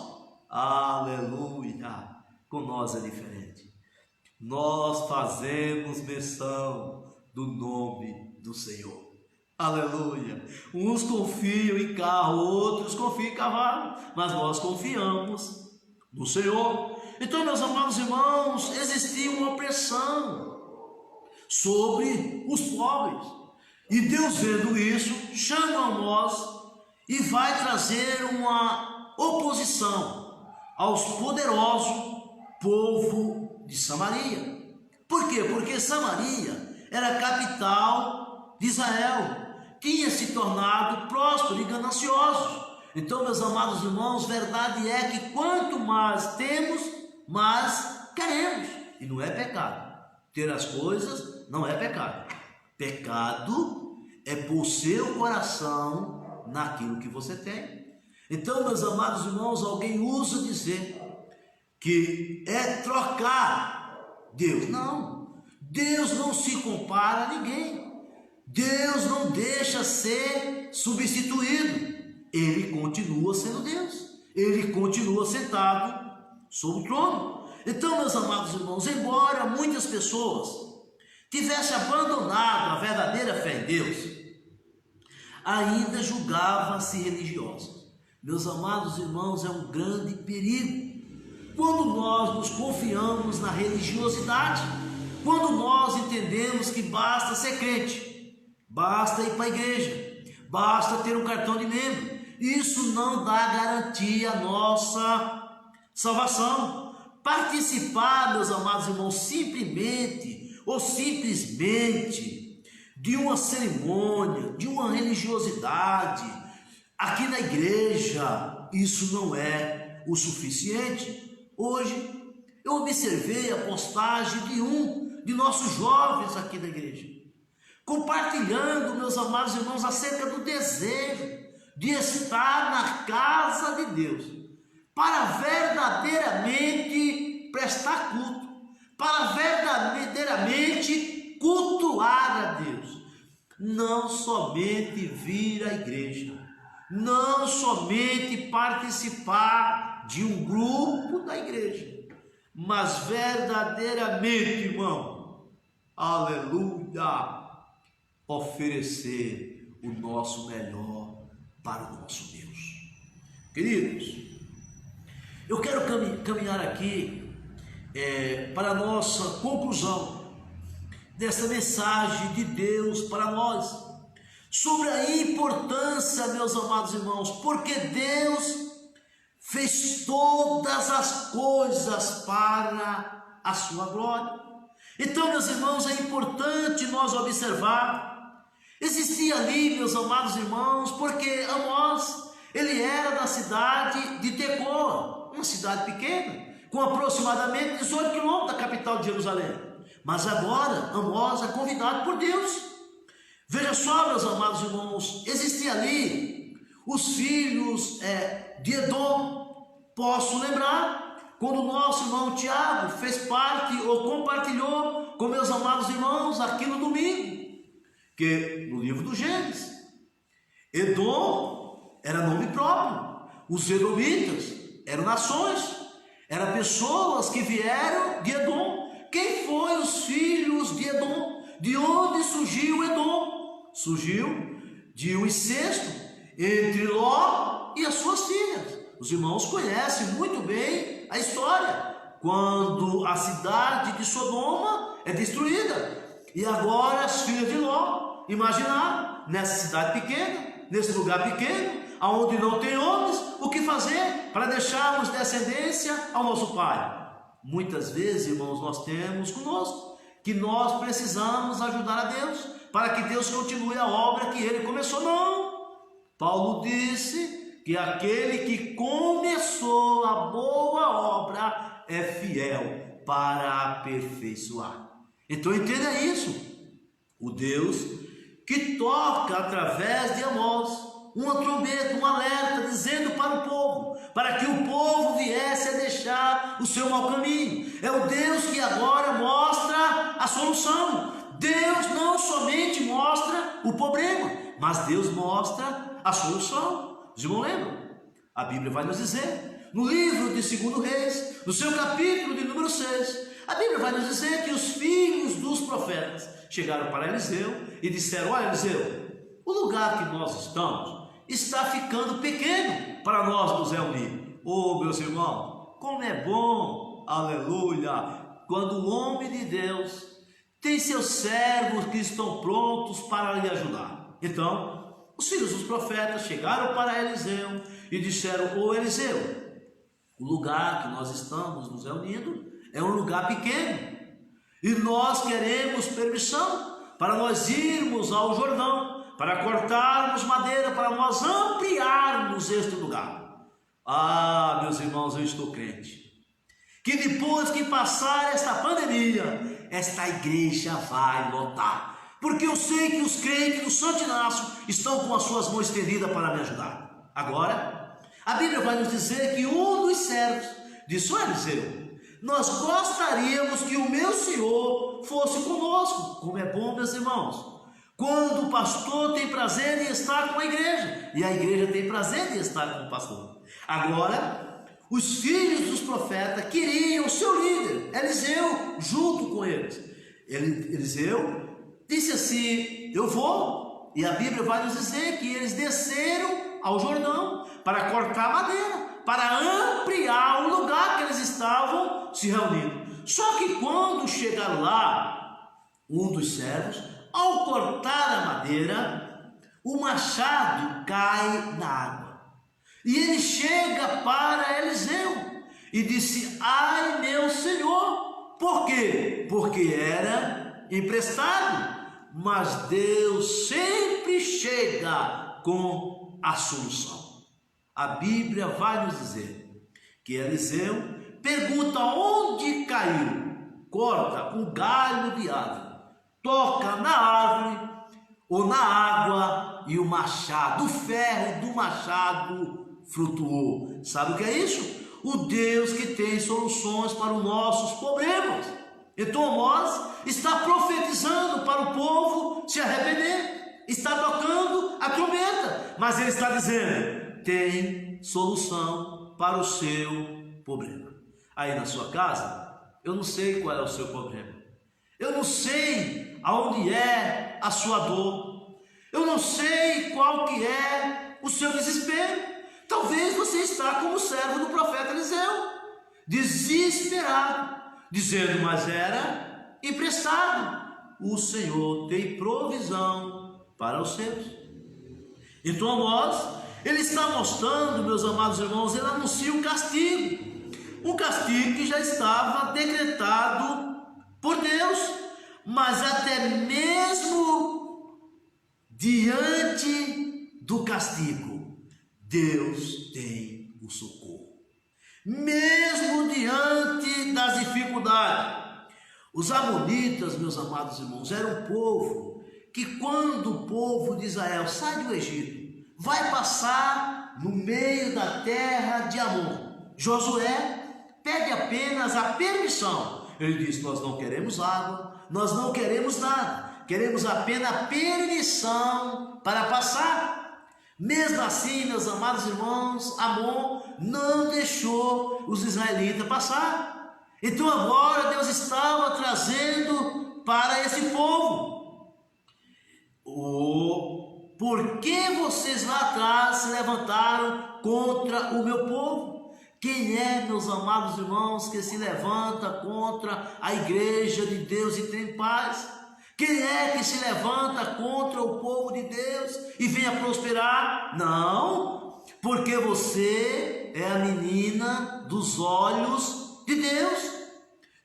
Aleluia! Com nós é diferente. Nós fazemos menção do nome do Senhor. Aleluia! Uns confiam em carro, outros confiam em cavalo, mas nós confiamos no Senhor. Então, meus amados irmãos, existia uma opressão sobre os pobres. E Deus, vendo isso, chama Amós e vai trazer uma oposição aos poderosos povo de Samaria. Por quê? Porque Samaria era a capital de Israel, tinha se tornado próspero e ganancioso. Então, meus amados irmãos, verdade é que quanto mais temos, mais queremos. E não é pecado. Ter as coisas não é pecado. Pecado é pôr seu coração naquilo que você tem. Então, meus amados irmãos, alguém usa dizer que é trocar Deus. Não, Deus não se compara a ninguém. Deus não deixa ser substituído. Ele continua sendo Deus. Ele continua sentado sobre o trono. Então, meus amados irmãos, embora muitas pessoas tivessem abandonado a verdadeira fé em Deus, ainda julgavam-se religiosos. Meus amados irmãos, é um grande perigo quando nós nos confiamos na religiosidade, quando nós entendemos que basta ser crente, basta ir para a igreja, basta ter um cartão de membro. Isso não dá garantia à nossa salvação. Participar, meus amados irmãos, simplesmente de uma cerimônia, de uma religiosidade aqui na igreja, isso não é o suficiente. Hoje eu observei a postagem de um de nossos jovens aqui da igreja, compartilhando, meus amados irmãos, acerca do desejo de estar na casa de Deus, para verdadeiramente prestar culto, para verdadeiramente cultuar a Deus, não somente vir à igreja, não somente participar de um grupo da igreja, mas verdadeiramente, irmão, aleluia, oferecer o nosso melhor para o nosso Deus. Queridos, eu quero caminhar aqui para a nossa conclusão dessa mensagem de Deus para nós, sobre a importância, meus amados irmãos, porque Deus fez todas as coisas para a sua glória. Então, meus irmãos, é importante nós observar, existia ali, meus amados irmãos, porque Amós, ele era da cidade de Tecoa, uma cidade pequena, com aproximadamente 18 quilômetros da capital de Jerusalém. Mas agora Amós é convidado por Deus. Veja só, meus amados irmãos, existia ali os filhos de Edom, Posso lembrar quando o nosso irmão Tiago fez parte ou compartilhou com meus amados irmãos aqui no domingo, que no livro do Gênesis, Edom era nome próprio, os edomitas eram nações, eram pessoas que vieram de Edom. Quem foram os filhos de Edom? De onde surgiu Edom? Surgiu de um incesto entre Ló e as suas filhas. Os irmãos conhecem muito bem a história, quando a cidade de Sodoma é destruída, e agora as filhas de Ló imaginaram, nessa cidade pequena, nesse lugar pequeno, aonde não tem homens, o que fazer para deixarmos descendência ao nosso pai. Muitas vezes, irmãos, nós temos conosco que nós precisamos ajudar a Deus, para que Deus continue a obra que Ele começou. Não, Paulo disse que aquele que começou a boa obra é fiel para aperfeiçoar. Então entenda isso, o Deus que toca através de Amós uma trombeta, um alerta, dizendo para o povo, para que o povo viesse a deixar o seu mau caminho. É o Deus que agora mostra a solução. Deus não somente mostra o problema, mas Deus mostra a solução. Os irmãos lembram? A Bíblia vai nos dizer, no livro de 2 Reis, no seu capítulo de número 6, a Bíblia vai nos dizer que os filhos dos profetas chegaram para Eliseu e disseram: olha, Eliseu, o lugar que nós estamos está ficando pequeno para nós nos reunir. Oh, meus irmãos, como é bom, aleluia, quando o homem de Deus tem seus servos que estão prontos para lhe ajudar. Então, os filhos dos profetas chegaram para Eliseu e disseram: ô Eliseu, o lugar que nós estamos nos reunindo é um lugar pequeno, e nós queremos permissão para nós irmos ao Jordão, para cortarmos madeira, para nós ampliarmos este lugar. Ah, meus irmãos, eu estou crente que depois que passar esta pandemia, esta igreja vai lotar, porque eu sei que os crentes do Santo Inácio estão com as suas mãos estendidas para me ajudar. Agora, a Bíblia vai nos dizer que um dos servos disse: ó Eliseu, nós gostaríamos que o meu senhor fosse conosco. Como é bom, meus irmãos, quando o pastor tem prazer em estar com a igreja, e a igreja tem prazer em estar com o pastor. Agora, os filhos dos profetas queriam o seu líder, Eliseu, junto com eles. Eliseu disse assim: eu vou. E a Bíblia vai nos dizer que eles desceram ao Jordão para cortar madeira, para ampliar o lugar que eles estavam se reunindo. Só que quando chegaram lá, um dos servos, ao cortar a madeira, o machado cai na água. E ele chega para Eliseu e disse: ai, meu senhor. Por quê? Porque era emprestado. Mas Deus sempre chega com a solução. A Bíblia vai nos dizer que Eliseu pergunta onde caiu, corta um galho de árvore, toca na árvore ou na água, e o machado, o ferro do machado flutuou. Sabe o que é isso? O Deus que tem soluções para os nossos problemas. Então Amós está profetizando para o povo se arrepender, está tocando a trombeta, mas ele está dizendo: tem solução para o seu problema. Aí na sua casa, eu não sei qual é o seu problema, eu não sei aonde é a sua dor, eu não sei qual que é o seu desespero. Talvez você está como o servo do profeta Eliseu, desesperado, dizendo: mas era emprestado. O Senhor tem provisão para os seus. Então Amós, ele está mostrando, meus amados irmãos, ele anuncia um castigo que já estava decretado por Deus, mas até mesmo diante do castigo, Deus tem o socorro. Mesmo diante das dificuldades, os amonitas, meus amados irmãos, eram um povo que, quando o povo de Israel sai do Egito, vai passar no meio da terra de Amon, Josué pede apenas a permissão. Ele diz: nós não queremos água, nós não queremos nada, queremos apenas a permissão para passar. Mesmo assim, meus amados irmãos, Amon não deixou os israelitas passar. Então agora Deus estava trazendo para esse povo: por que vocês lá atrás se levantaram contra o meu povo? Quem é, meus amados irmãos, que se levanta contra a igreja de Deus e tem paz? Quem é que se levanta contra o povo de Deus e vem a prosperar? Não, porque você é a menina dos olhos de Deus.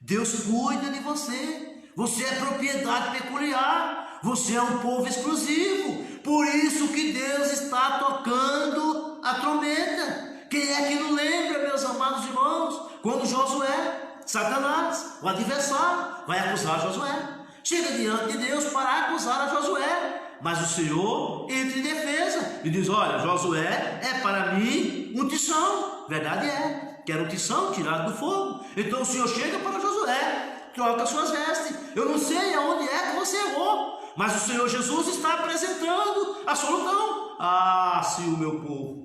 Deus cuida de você. Você é propriedade peculiar. Você é um povo exclusivo. Por isso que Deus está tocando a trombeta. Quem é que não lembra, meus amados irmãos, quando Josué, Satanás, o adversário, vai acusar Josué? Chega diante de Deus para acusar a Josué, mas o Senhor entra em defesa e diz: olha, Josué é para mim um tição. Verdade é, que era um tição tirado do fogo. Então o Senhor chega para Josué, troca suas vestes. Eu não sei aonde é que você errou, mas o Senhor Jesus está apresentando a solução. Ah, sim, o meu povo.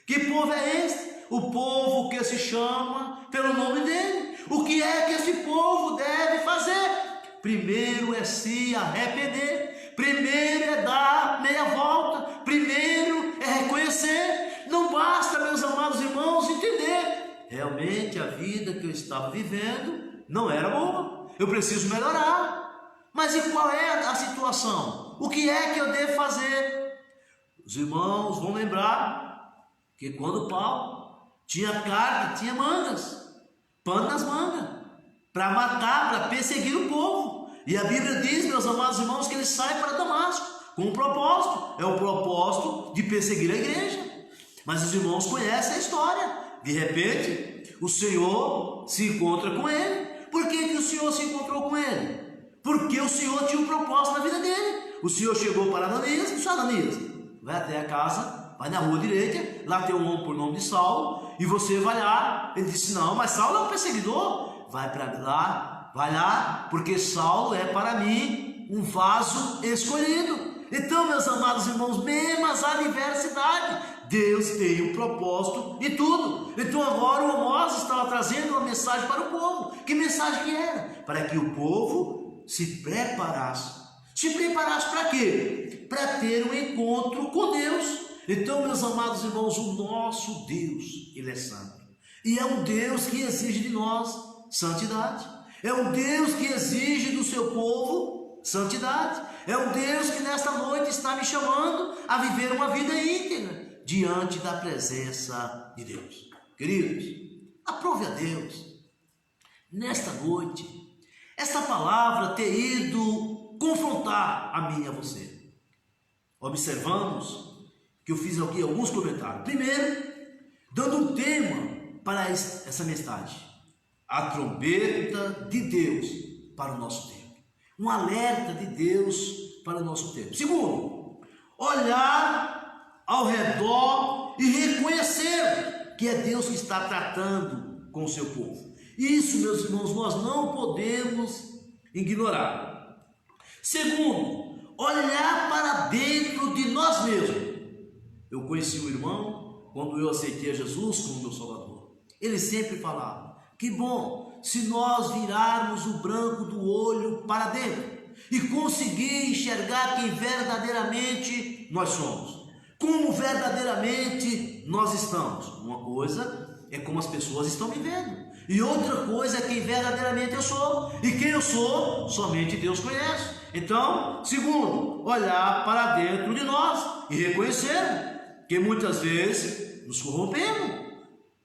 Que povo é este? O povo que se chama pelo nome dele. O que é que esse povo deve fazer? Primeiro é se arrepender. Primeiro é dar meia volta. Primeiro é reconhecer. Não basta, meus amados irmãos, entender: realmente a vida que eu estava vivendo não era boa. Eu preciso melhorar. Mas e qual é a situação? O que é que eu devo fazer? Os irmãos vão lembrar que quando Paulo tinha carga, tinha mangas, pano nas mangas, para matar, para perseguir o povo. E a Bíblia diz, meus amados irmãos, que ele sai para Damasco com um propósito. É o propósito de perseguir a igreja. Mas os irmãos conhecem a história. De repente, o Senhor se encontra com ele. Por que que o Senhor se encontrou com ele? Porque o Senhor tinha um propósito na vida dele. O Senhor chegou para Ananias e disse: Ananias, vai até a casa, vai na rua direita, lá tem um homem por nome de Saulo, e você vai lá. Ele disse: não, mas Saulo é um perseguidor. Vai para lá, vai lá, porque Saulo é para mim um vaso escolhido. Então, meus amados irmãos, mesmo as adversidades, Deus tem um propósito em tudo. Então agora o Amós estava trazendo uma mensagem para o povo. Que mensagem que era? Para que o povo se preparasse. Se preparasse para quê? Para ter um encontro com Deus. Então, meus amados irmãos, o nosso Deus, Ele é santo. E é um Deus que exige de nós santidade. É um Deus que exige do seu povo santidade. É um Deus que nesta noite está me chamando a viver uma vida íntegra diante da presença de Deus. Queridos, aprove a Deus nesta noite esta palavra ter ido confrontar a mim e a você. Observamos que eu fiz aqui alguns comentários. Primeiro, dando um tema para essa mensagem: a trombeta de Deus para o nosso tempo. Um alerta de Deus para o nosso tempo. Segundo, olhar ao redor e reconhecer que é Deus que está tratando com o seu povo. Isso, meus irmãos, nós não podemos ignorar. Segundo, olhar para dentro de nós mesmos. Eu conheci um irmão quando eu aceitei a Jesus como meu Salvador. Ele sempre falava: que bom se nós virarmos o branco do olho para dentro e conseguir enxergar quem verdadeiramente nós somos, como verdadeiramente nós estamos. Uma coisa é como as pessoas estão me vendo, e outra coisa é quem verdadeiramente eu sou. E quem eu sou, somente Deus conhece. Então, segundo, olhar para dentro de nós e reconhecer que muitas vezes nos corrompemos.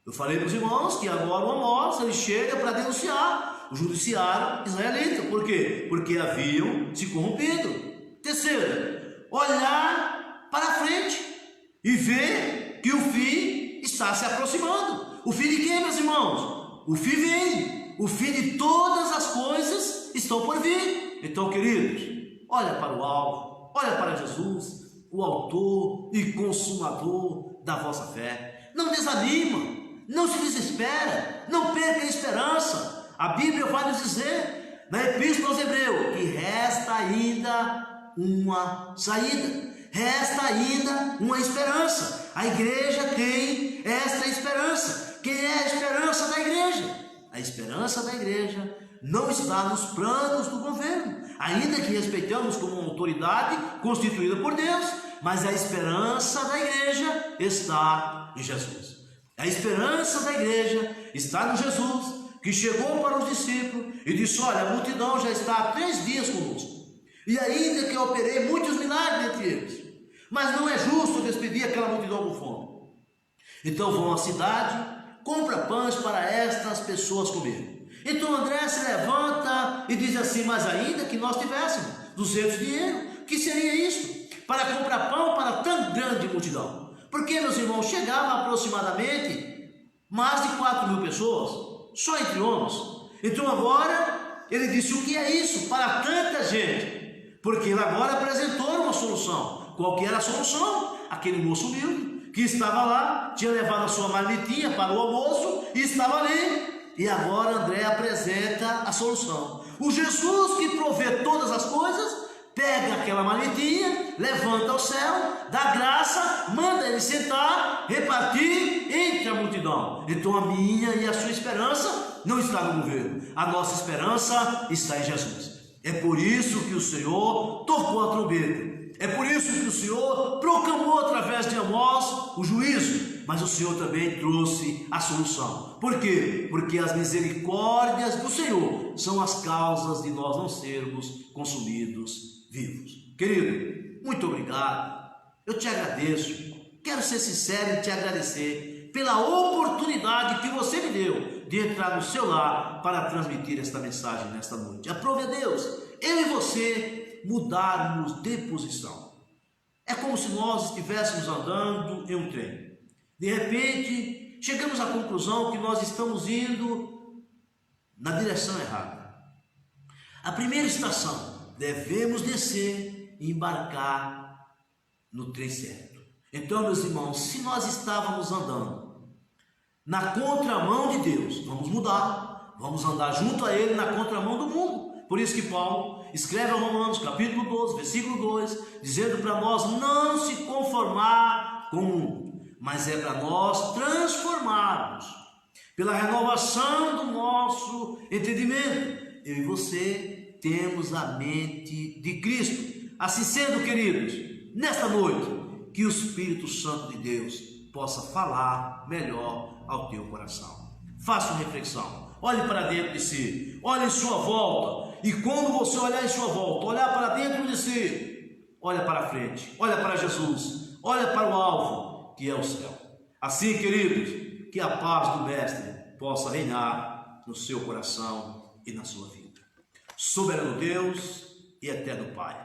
Eu falei para os irmãos que agora o Amós, ele chega para denunciar o judiciário israelita. Por quê? Porque haviam se corrompido. Terceiro, olhar para frente e ver que o fim está se aproximando. O fim de quem, meus irmãos? O fim vem. O fim de todas as coisas estão por vir. Então, queridos, olha para o alvo, olha para Jesus, o autor e consumador da vossa fé. Não desanima, Não se desespera, não perca a esperança. A Bíblia vai nos dizer, na Epístola aos Hebreus, que resta ainda uma saída, resta ainda uma esperança. A igreja tem esta esperança. Quem é a esperança da igreja? A esperança da igreja não está nos planos do governo, ainda que respeitamos como uma autoridade constituída por Deus, mas a esperança da igreja está em Jesus. A esperança da igreja está no Jesus, que chegou para os discípulos e disse: olha, a multidão já está há 3 dias conosco, e ainda que eu operei muitos milagres entre eles, mas não é justo despedir aquela multidão com fome. Então vão à cidade, compra pães para estas pessoas comerem. Então André se levanta e diz assim: mas ainda que nós tivéssemos 200 dinheiros, que seria isso? Para comprar pão para tão grande multidão. Porque, meus irmãos, chegava aproximadamente mais de 4.000 pessoas, só entre homens. Então agora ele disse: o que é isso para tanta gente? Porque ele agora apresentou uma solução. Qual que era a solução? Aquele moço humilde que estava lá, tinha levado a sua marmitinha para o almoço e estava ali. E agora André apresenta a solução. O Jesus que provê todas as coisas, pega aquela marmitinha, levanta ao céu, dá graça, manda ele sentar, repartir entre a multidão. Então a minha e a sua esperança não está no governo, a nossa esperança está em Jesus. É por isso que o Senhor tocou a trombeta. É por isso que o Senhor proclamou através de Amós o juízo, mas o Senhor também trouxe a solução. Por quê? Porque as misericórdias do Senhor são as causas de nós não sermos consumidos vivos. Querido, muito obrigado. Eu te agradeço. Quero ser sincero e te agradecer pela oportunidade que você me deu de entrar no seu lar para transmitir esta mensagem nesta noite. Aprove a Deus, eu e você mudarmos de posição. É como se nós estivéssemos andando em um trem. De repente, chegamos à conclusão que nós estamos indo na direção errada. A primeira estação, devemos descer e embarcar no trem certo. Então, meus irmãos, se nós estávamos andando na contramão de Deus, vamos mudar, vamos andar junto a Ele na contramão do mundo. Por isso que Paulo escreve a Romanos capítulo 12, versículo 2, dizendo para nós não se conformar com o mundo, mas é para nós transformarmos pela renovação do nosso entendimento. Eu e você temos a mente de Cristo. Assim sendo, queridos, nesta noite, que o Espírito Santo de Deus possa falar melhor ao teu coração. Faça uma reflexão, olhe para dentro de si, olhe em sua volta, e quando você olhar em sua volta, olhar para dentro de si, olha para frente, olha para Jesus, olha para o alvo, que é o céu. Assim, queridos, que a paz do Mestre possa reinar no seu coração e na sua vida. Soberano Deus e eterno Pai,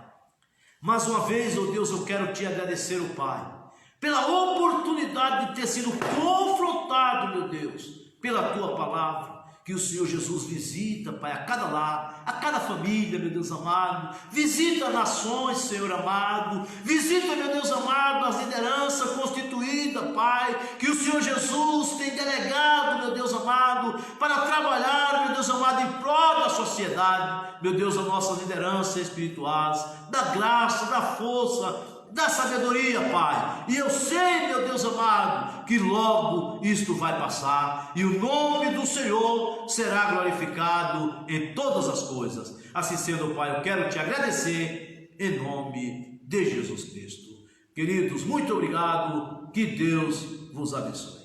mais uma vez, oh Deus, eu quero te agradecer, oh Pai, pela oportunidade de ter sido confrontado, meu Deus, pela tua palavra. Que o Senhor Jesus visita, Pai, a cada lar, a cada família, meu Deus amado. Visita nações, Senhor amado. Visita, meu Deus amado, as lideranças constituídas, Pai, que o Senhor Jesus tem delegado, meu Deus amado, para trabalhar, meu Deus amado, em prol da sociedade. Meu Deus, a nossa liderança espirituais, da graça, da força, da sabedoria, Pai. E eu sei, meu Deus amado, que logo isto vai passar e o nome do Senhor será glorificado em todas as coisas. Assim sendo, Pai, eu quero te agradecer em nome de Jesus Cristo. Queridos, muito obrigado, que Deus vos abençoe.